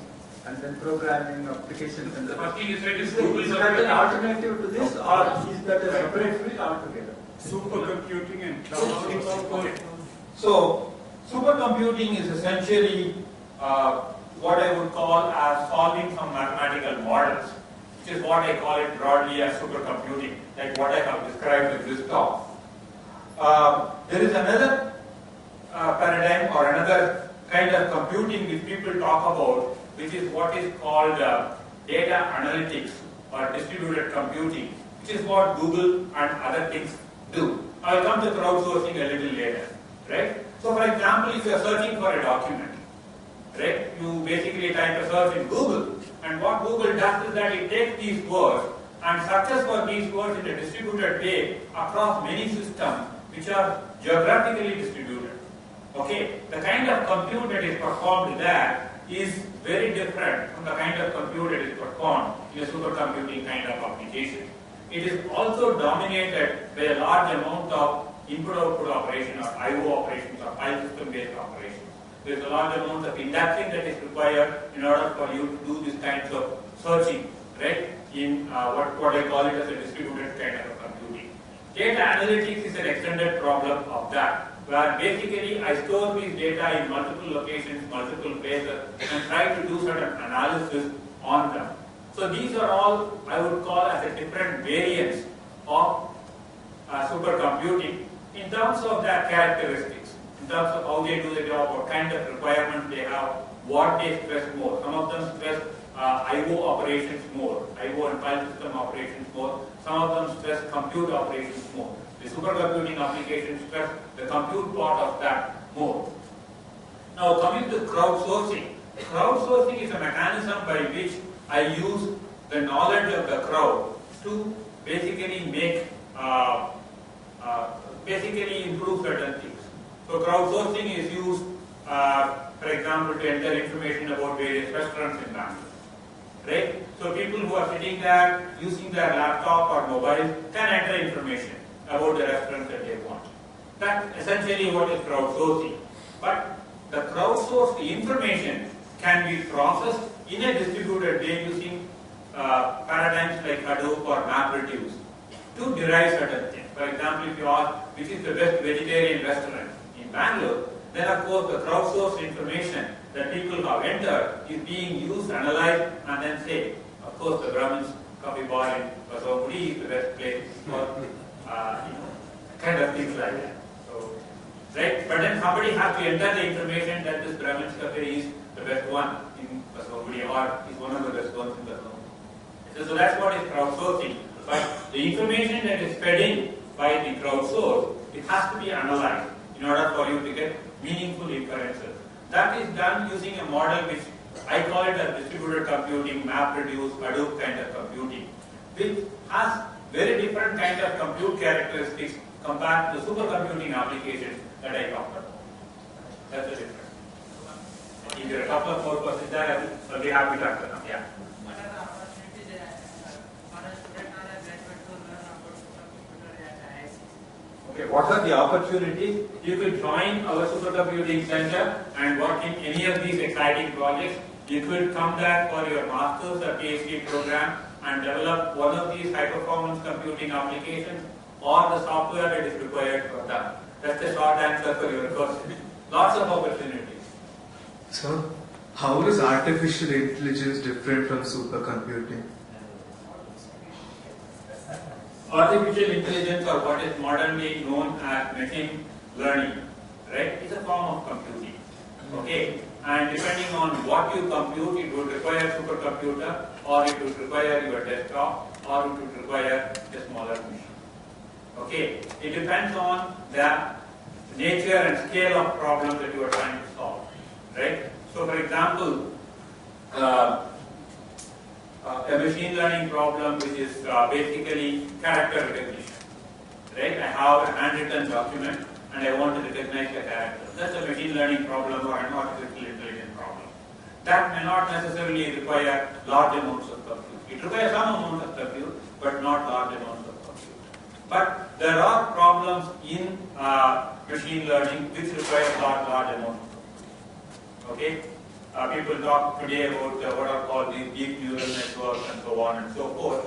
and then programming applications. And the first thing you said is is that an alternative to this, or is that a separate field altogether? Supercomputing and cloud. Okay. So supercomputing is essentially what I would call as solving some mathematical models, which is what I call it broadly as supercomputing, like what I have described in this talk. There is another paradigm or another kind of computing which people talk about, which is what is called data analytics or distributed computing, which is what Google and other things do. I will come to crowdsourcing a little later, right? So for example, if you are searching for a document, right, you basically type a search in Google, and what Google does is that it takes these words and searches for these words in a distributed way across many systems which are geographically distributed. Okay, the kind of compute that is performed there is very different from the kind of compute that is performed in a supercomputing kind of application. It is also dominated by a large amount of input-output operation or I/O operations or file system-based operations. There is a large amount of indexing that is required in order for you to do these kinds of searching, right? In what I call it as a distributed kind of a computing. Data analytics is an extended problem of that, where basically I store these data in multiple locations, multiple places, and try to do certain analysis on them. So these are all I would call as a different variants of supercomputing in terms of their characteristics, in terms of how they do the job, what kind of requirements they have, what they stress more. Some of them stress I/O operations more, I/O and file system operations more. Some of them stress compute operations more. The supercomputing applications stress the compute part of that more. Now coming to crowdsourcing. Crowdsourcing is a mechanism by which I use the knowledge of the crowd to basically make, basically improve certain things. So crowdsourcing is used, for example, to enter information about various restaurants in Bangalore. Right? So people who are sitting there using their laptop or mobile can enter information about the restaurants that they want. That's essentially what is crowdsourcing. But the crowdsourced information can be processed in a distributed way using paradigms like Hadoop or MapReduce to derive certain things. For example, if you ask which is the best vegetarian restaurant in Bangalore, then of course the crowdsourced information that people have entered is being used, analyzed, and then say, of course the Brahmin's coffee bar in Vasavagudi is the best place for kind of things like that. So, right? But then somebody has to enter the information that this Brahmin's cafe is the best one in Vasavagudi or is one of the best ones in Vasavagudi. So that's what is crowdsourcing. But the information that is fed in by the crowdsource, it has to be analyzed in order for you to get meaningful inferences. That is done using a model which I call it as distributed computing, MapReduce, Hadoop kind of computing, which has very different kind of compute characteristics compared to the supercomputing applications that I talked about. That's the difference. If there are a couple of more questions there, I'll be happy to answer them. Yeah. What are the opportunities for a student or a graduate to learn about supercomputer at IISc? Okay, what are the opportunities? You could join our supercomputing center and work in any of these exciting projects. You could come there for your master's or PhD program and develop one of these high-performance computing applications or the software that is required for that. That's the short answer for your question. Lots of opportunities. So, how is artificial intelligence different from supercomputing? Artificial intelligence, or what is modernly known as machine learning, right, is a form of computing. Okay, and depending on what you compute, it would require a supercomputer, or it would require your desktop, or it would require a smaller machine. Okay, it depends on the nature and scale of problems that you are trying to solve, right? So, for example, a machine learning problem which is basically character recognition, right? I have a handwritten document and I want to recognize the character. That's a machine learning problem or an artificial intelligence problem. That may not necessarily require large amounts of compute. It requires some amount of compute, but not large amounts of compute. But there are problems in machine learning which require large amounts of compute. Okay? People talk today about what are called these deep neural networks and so on and so forth.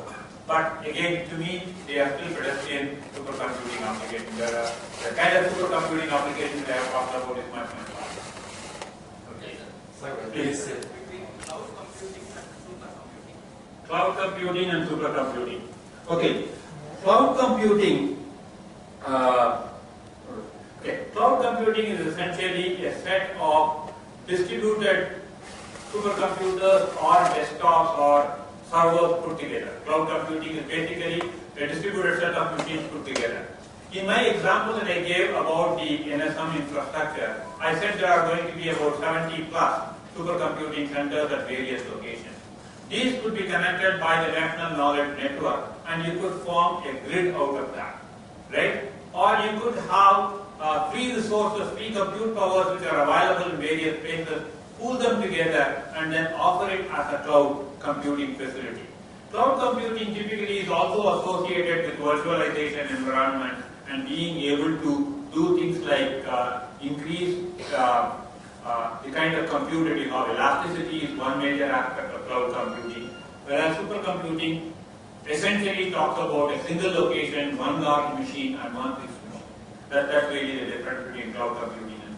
But again, to me, they are still pedestrian supercomputing applications. The kind of supercomputing applications I have talked about is much larger. Okay. Please. Cloud computing and supercomputing. Okay. Cloud computing. Cloud computing is essentially a set of distributed supercomputers or desktops or servers put together. Cloud computing is basically a distributed set of machines put together. In my example that I gave about the NSM infrastructure, I said there are going to be about 70 plus supercomputing centers at various locations. These could be connected by the National Knowledge Network and you could form a grid out of that, right? Or you could have free resources, free compute powers which are available in various places, pool them together and then offer it as a cloud computing facility. Cloud computing typically is also associated with virtualization environments and being able to do things like increase the kind of compute that you have. Elasticity is one major aspect of cloud computing, whereas supercomputing essentially talks about a single location, one large machine and one fixed machine. That's really the difference between cloud computing and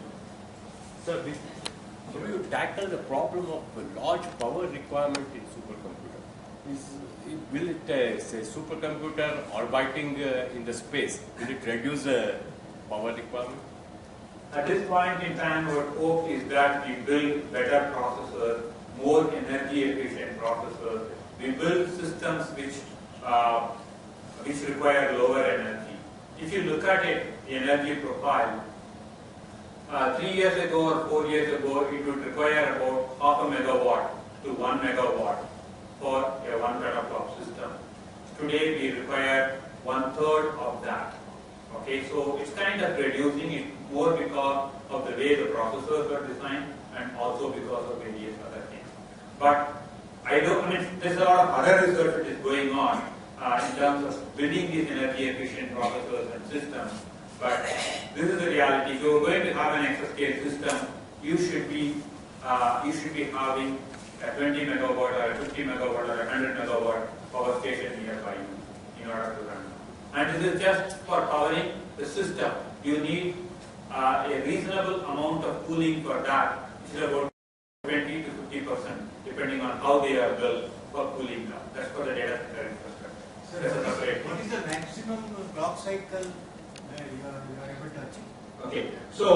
supercomputing. So, how do you tackle the problem of large power requirement in supercomputer? Will it, say, supercomputer orbiting in the space, will it reduce the power requirement? At this point in time, our hope is that we build better processors, more energy efficient processors. We build systems which require lower energy. If you look at it, the energy profile, 3 years ago or 4 years ago, it would require about half a megawatt to 1 megawatt for a 1 petaflop system. Today, we require 1/3 of that. Okay, so it's kind of reducing it more because of the way the processors are designed and also because of various other things. But there's a lot of other research that is going on in terms of building these energy efficient processors and systems. But this is the reality. If you're going to have an exascale system, you should be having a 20 megawatt or a 50 megawatt or a 100 megawatt power station nearby in order to run. And this is just for powering the system. You need a reasonable amount of cooling for that, which is about 20 to 50%, depending on how they are built for cooling down. That's for the data center infrastructure. What is the maximum clock cycle you are able to achieve? Okay, so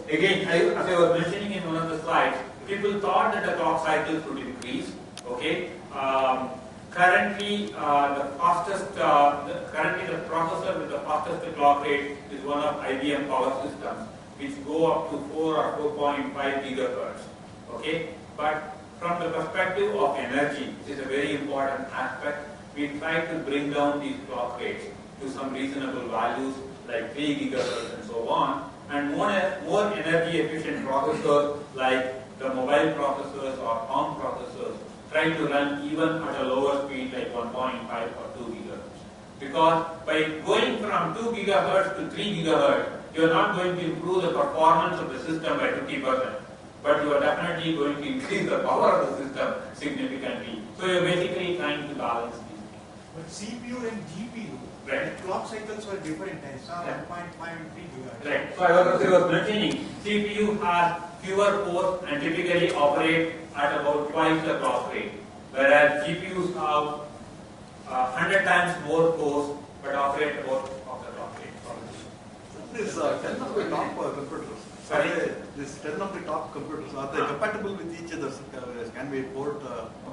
again, as I was mentioning in one of the slides, people thought that the clock cycles would increase. Okay, currently the processor with the fastest clock rate is one of IBM power systems, which go up to 4 or 4.5 gigahertz. Okay, but from the perspective of energy, which is a very important aspect, we try to bring down these clock rates to some reasonable values like 3 gigahertz and so on, and more energy efficient processors like the mobile processors or ARM processors try to run even at a lower speed like 1.5 or 2 gigahertz. Because by going from 2 gigahertz to 3 gigahertz, you are not going to improve the performance of the system by 50%, but you are definitely going to increase the power of the system significantly. So you are basically trying to balance these things. But CPU and GPU, Right. clock cycles were different times, Yeah. 1.5 and 3 gigahertz. Right. So I was mentioning, CPU has fewer cores and typically operate at about twice the clock rate, whereas GPUs have 100 times more cores but operate about half the clock rate. These 10 of the top computers, Sorry? these 10 of the top computers, are they compatible with each other? Can we port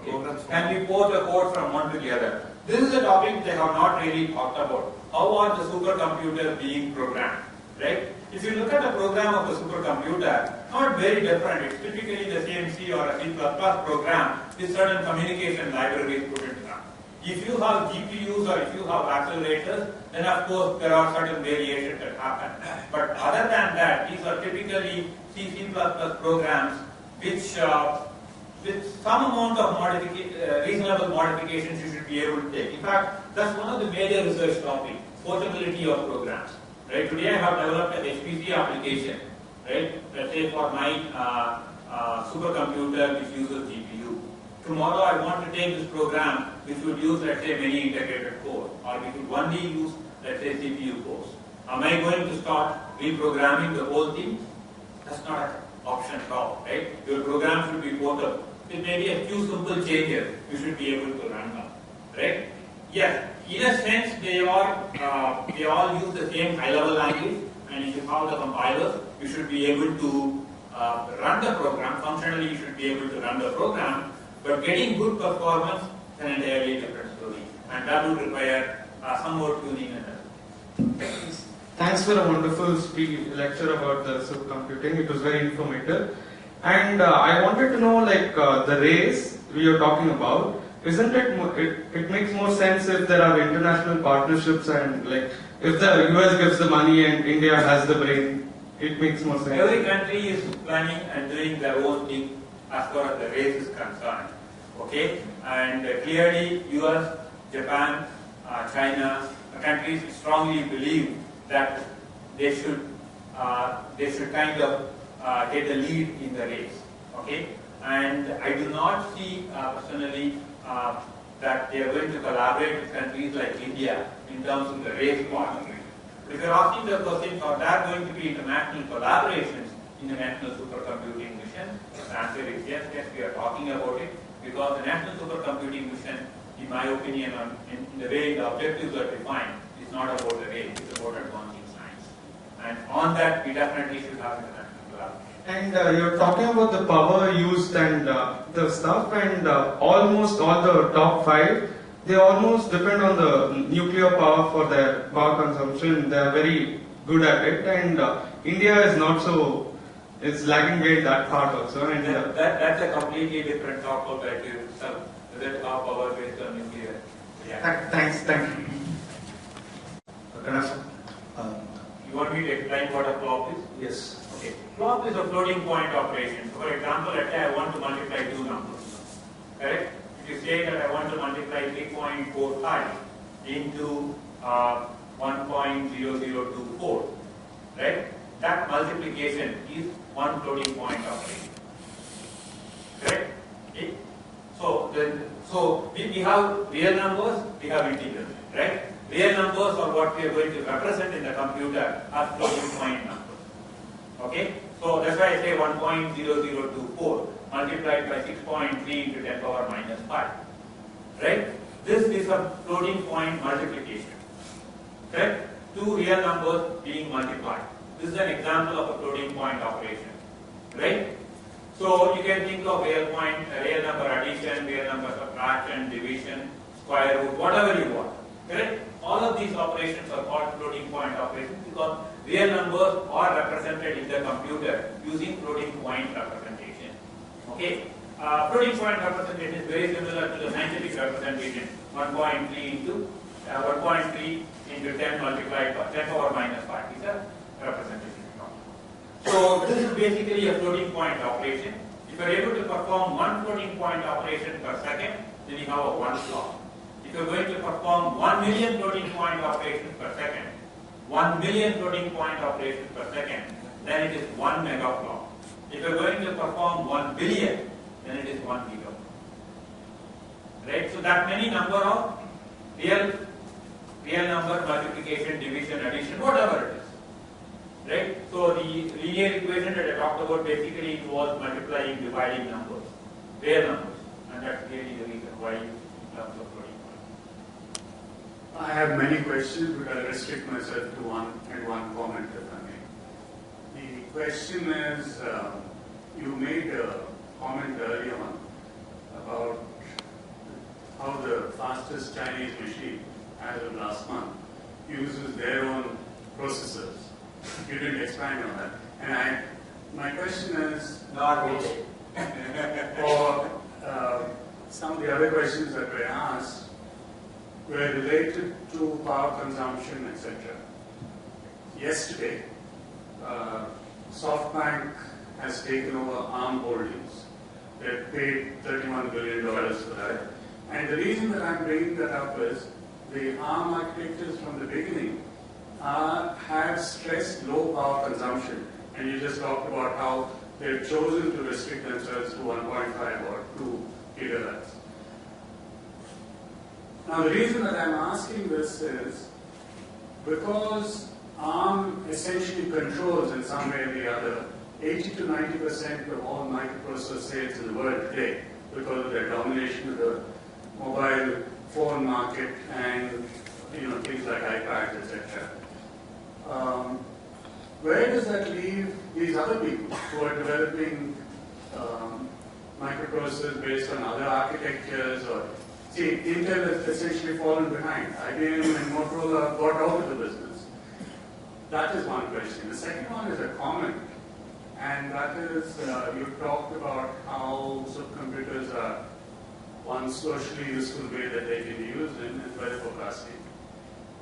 programs? Can we port the code from one to the other? This is a topic they have not really talked about. How are the supercomputers being programmed? Right? If you look at the program of a supercomputer, not very different. It's typically the same C or a C++ program with certain communication libraries put into it. If you have GPUs or if you have accelerators, then of course there are certain variations that happen. But other than that, these are typically C++ programs which with some amount of reasonable modifications you should be able to take. In fact, that's one of the major research topics, portability of programs. Right? Today I have developed an HPC application, right? Let's say for my supercomputer which uses GPU. Tomorrow I want to take this program which would use, let's say, many integrated cores, or which would only use, let's say, CPU cores. Am I going to start reprogramming the whole thing? That's not an option at all, right? Your program should be portable. It may be a few simple changes you should be able to run them, right? Yes, in a sense they all use the same high-level language, and if you have the compilers, you should be able to run the program. Functionally, you should be able to run the program, but getting good performance is an entirely different story, and that would require some more tuning and Thanks for a wonderful lecture about the supercomputing. It was very informative. And I wanted to know, like, the race we are talking about, isn't it makes more sense if there are international partnerships and, like, if the US gives the money and India has the brain, it makes more sense. Every country is planning and doing their own thing as far as the race is concerned. Okay? And clearly US, Japan, China, countries strongly believe that they should kind of take the lead in the race. Okay? And I do not see personally that they are going to collaborate with countries like India in terms of the race part. If you're asking the question, are there going to be international collaborations in the National Supercomputing Mission? The answer is yes, we are talking about it, because the National Supercomputing Mission, in my opinion, in the way the objectives are defined, is not about the race, it's about advancing science. And on that, we definitely should have international collaboration. And you're talking about the power used and the stuff, and almost all the top 5, they almost depend on the nuclear power for their power consumption. They are very good at it, and India is not so, it's lagging behind that part also. And that's a completely different topic that you itself, that our power based on nuclear. Yeah. Thank you. You want me to explain what a clock is? Yes. Okay. Clock is a floating point operation. So for example, let's say I want to multiply two numbers. Correct? If you say that I want to multiply 3.45 into 1.0024, right? That multiplication is one floating point operation. Correct? Okay? So we have real numbers, we have integers, right? Real numbers are what we are going to represent in the computer as floating point numbers. Okay? So that's why I say 1.0024 multiplied by 6.3 into 10 power minus 5. Right? This is a floating point multiplication. Correct? Two real numbers being multiplied. This is an example of a floating point operation. Right? So you can think of real number addition, real number subtraction, division, square root, whatever you want. Correct? All of these operations are called floating point operations because real numbers are represented in the computer using floating point representation. Okay? Floating point representation is very similar to the scientific representation. 1.3 into 10 multiplied by 10 power minus 5 is a representation. So this is basically a floating point operation. If you are able to perform one floating point operation per second, then you have a one clock. If if you're going to perform 1 million floating point operations per second, 1 million floating point operations per second, then it is 1 megaflop. If you're going to perform 1 billion, then it is 1 gigaflop. Right? So that many number of real number multiplication, division, addition, whatever it is. Right? So the linear equation that I talked about basically involves multiplying, dividing numbers, real numbers, and that's really the reason why you have the floating point. I have many questions, but I'll restrict myself to one comment, if I may. The question is, you made a comment earlier on about how the fastest Chinese machine, as of last month, uses their own processors. You didn't expand on that. And my question is, Not really. or some of the other questions that were asked were related to power consumption, etc. Yesterday, SoftBank has taken over ARM Holdings. They paid $31 billion for that. And the reason that I'm bringing that up is the ARM architectures from the beginning have stressed low power consumption. And you just talked about how they've chosen to restrict themselves to 1.5 or 2 gigahertz. Now the reason that I'm asking this is because ARM essentially controls in some way or the other 80 to 90% of all microprocessor sales in the world today because of their domination of the mobile phone market and things like iPads, etc. Where does that leave these other people who are developing microprocessors based on other architectures? Or see, Intel has essentially fallen behind. IBM and Motorola got out of the business. That is one question. The second one is a comment, and that is you talked about how supercomputers are one socially useful way that they can be used in is weather forecasting.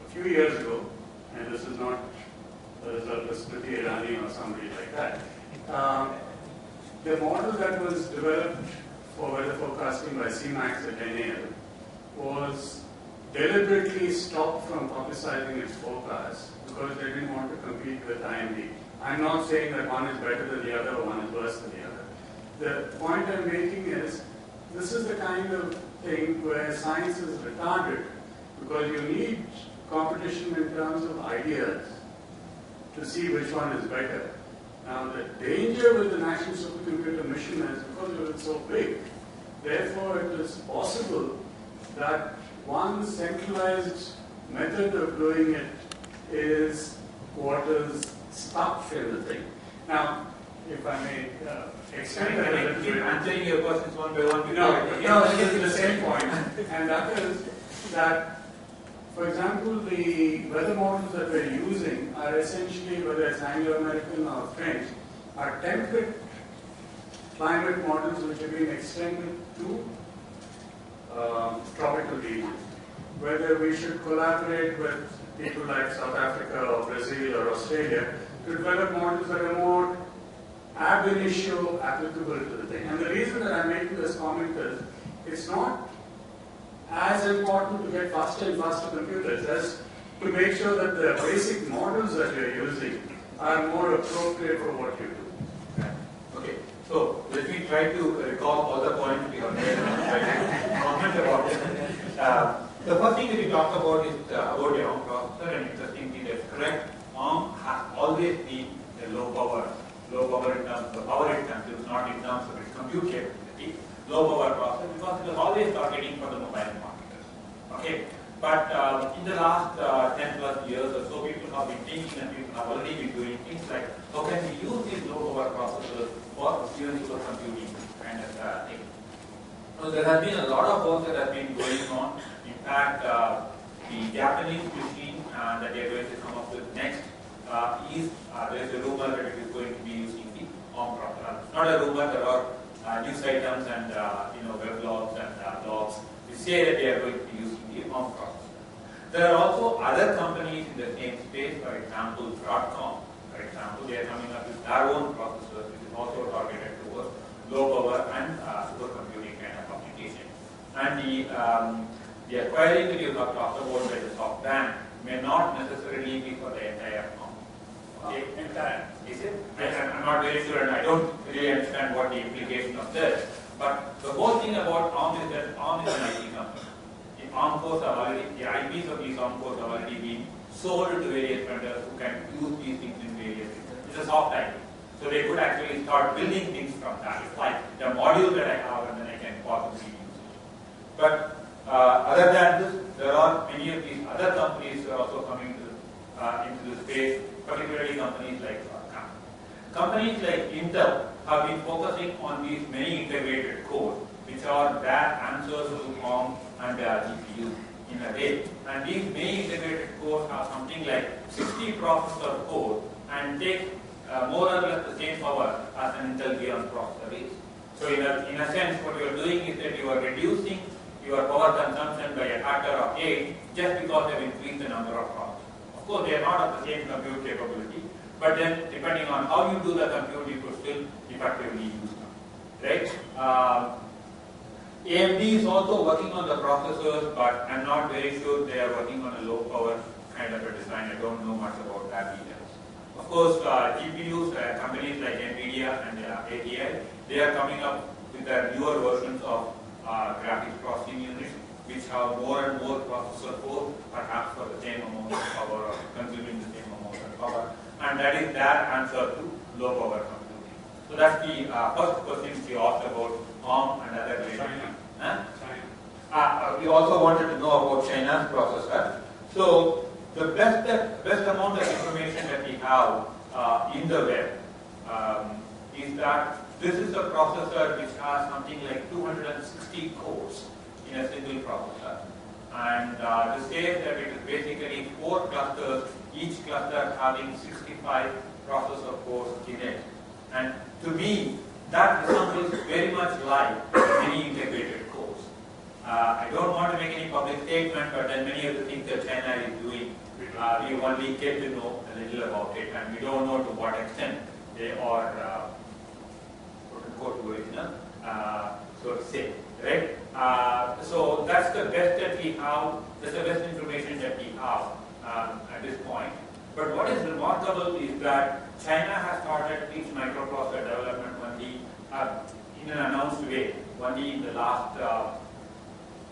A few years ago, and this is not the result of Smriti Irani or somebody like that, the model that was developed for weather forecasting by CMAX at NAL was deliberately stopped from publicizing its forecast because they didn't want to compete with IMD. I'm not saying that one is better than the other or one is worse than the other. The point I'm making is this is the kind of thing where science is retarded because you need competition in terms of ideas to see which one is better. Now the danger with the National Supercomputer Mission is because it's so big, therefore it is possible that one centralized method of doing it is what is stuck in the thing. Now, if I may extend that a little bit. Answering your questions one by one. No, this is the same point. And that is that, for example, the weather models that we're using are essentially, whether it's Anglo-American or French, are temperate climate models which have been extended to tropical regions. Whether we should collaborate with people like South Africa or Brazil or Australia to develop models that are more ab initio applicable to the thing. And the reason that I'm making this comment is it's not as important to get faster and faster computers as to make sure that the basic models that you're using are more appropriate for what you do. Okay, so let me try to recall all the points we have made and try to comment about it. The first thing that we talked about is about your ARM processor, and interesting thing that's correct. ARM has always been a low power in terms of the power it consumes, not in terms of its compute capability. Low power processor because it was always targeting for the mobile market. Okay, but in the last 10 plus years or so, people have been thinking and people have already been doing things like how can we use these low power processors for even supercomputing kind of thing. So there has been a lot of work that has been going on. In fact, the Japanese machine that they are going to come up with next there is a rumor that it is going to be using the ARM processor. It's not a rumor, there are news items and web logs and blogs which say that they are going to be using the ARM processor. There are also other companies in the same space, for example, Broadcom. For example, they are coming up with their own processors which is also targeted towards low power and supercomputing kind of application. And The acquiring that you have talked about by the SoftBank may not necessarily be for the entire firm. Okay? Entire. Is it? I'm not very sure, and I don't really understand what the implication of this. But the whole thing about ARM is that ARM is an IT company. The ARM cores have already, the IPs of these ARM cores have already been sold to various vendors who can use these things in various things. It's a soft IP. So they could actually start building things from that. It's like the module that I have and then I can possibly use it. But other than this, there are many of these other companies who are also coming into the space, particularly companies like companies like Intel have been focusing on these many integrated cores, which are their answers to ARM and their GPUs in a way. And these many integrated cores have something like 60 processor cores and take more or less the same power as an Intel Xeon processor is. So in a sense, what you are doing is that you are reducing your power consumption by a factor of 8 just because you have increased the number of processors. Of course, they are not of the same compute capability, but then depending on how you do the compute, you could still effectively use them. Right? AMD is also working on the processors, but I'm not very sure they are working on a low power kind of a design. I don't know much about that details. Of course, GPUs, companies like NVIDIA and ATI, they are coming up with their newer versions of graphics processing units, which have more and more processor cores, perhaps for the same amount of power or consuming the same amount of power. And that is their answer to low power computing. So that's the first question we asked about ARM and other related. We also wanted to know about China's processor. So the best amount of information that we have in the web is that this is a processor which has something like 260 cores in a single processor. And this says that it is basically 4 clusters, each cluster having 65 processor cores in it. And to me, that resembles very much like many integrated cores. I don't want to make any public statement, but then many of the things that China is doing, we only get to know a little about it, and we don't know to what extent they are original, so to say, right? So that's the best that we have, that's the best information that we have at this point. But what is remarkable is that China has started its microprocessor development only in an announced way, only in the last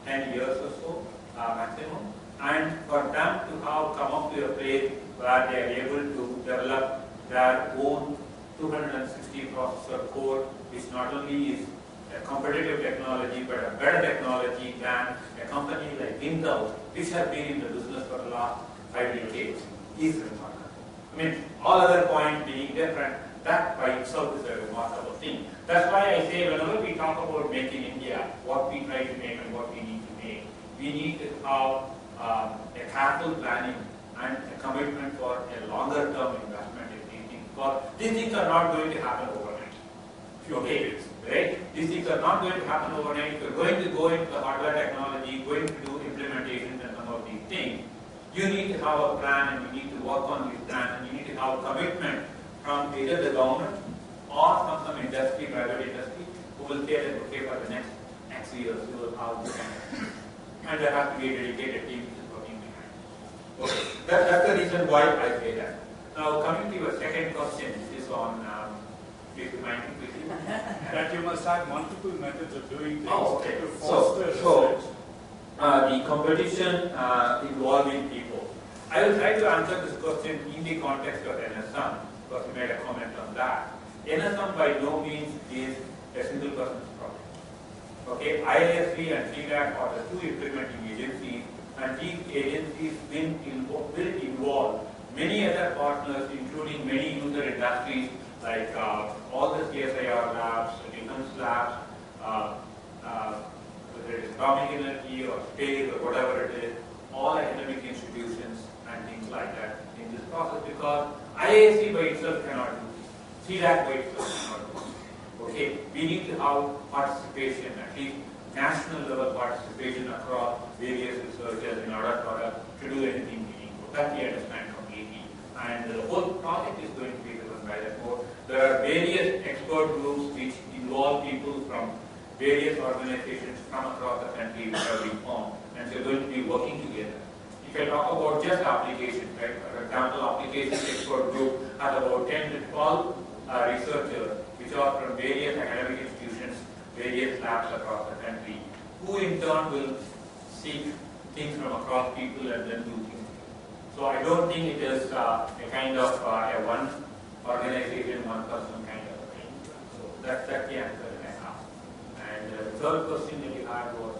10 years or so, maximum. And for them to have come up to a place where they are able to develop their own 260 processor core, which not only is a competitive technology, but a better technology than a company like Intel, which has been in the business for the last 5 decades, is remarkable. I mean, all other points being different, that by itself is a remarkable thing. That's why I say whenever we talk about Make in India, what we try to make and what we need to make, we need to have a careful planning and a commitment for a longer term investment in these things. Because these things are not going to happen overnight. Okay, right? These things are not going to happen overnight. If you're going to go into the hardware technology, going to do implementations and some of these things, you need to have a plan and you need to work on these plans and you need to have a commitment from either the government or from some industry, private industry, who will say that, okay, for the next X years, you will have this kind of, and there has to be a dedicated team which is working behind. Okay, that's the reason why I say that. Now, coming to your second question, which is on, please remind me quickly. That you must have multiple methods of doing things okay. to foster research. The competition involving people. I will try to answer this question in the context of NSM, because you made a comment on that. NSM by no means is a single person's problem. Okay, IISc and CDAC are the two implementing agencies, and these agencies will involve many other partners, including many user industries like all the CSIR labs, defense labs, whether it is atomic energy or space or whatever it is, all academic institutions and things like that in this process, because IISc by itself cannot do this. CDAC by itself cannot do this. Okay, we need to have participation, at least national level participation across various researchers in order for us to do anything meaningful. That we understand completely. And the whole project is going to be driven by that board. There are various expert groups which involve people from various organizations from across the country which have been formed. and they're going to be working together. If I talk about just applications, right? For example, applications expert group has about 10 to 12 researchers, which are from various academic institutions, various labs across the country, who in turn will seek things from across people and then do things. So I don't think it is a kind of a one organization, one person kind of thing. So that's the answer that I have. And the third question that you had was,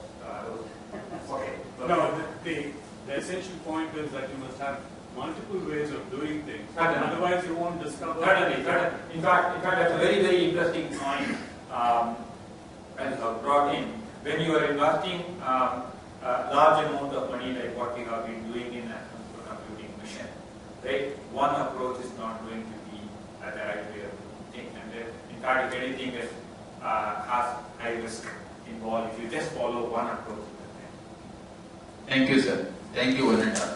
okay. No, the essential point is that you must have multiple ways of doing things. Certainly. Otherwise, you won't discover. Certainly. In fact, that's a very, very interesting point as brought in. When you are investing a large amount of money, like what we have been doing in National Supercomputing Mission, right? One approach is not going to be the right way of doing things. And in fact, if anything, it has high risk involved if you just follow one approach. Thank you, sir. Thank you, Vanetta.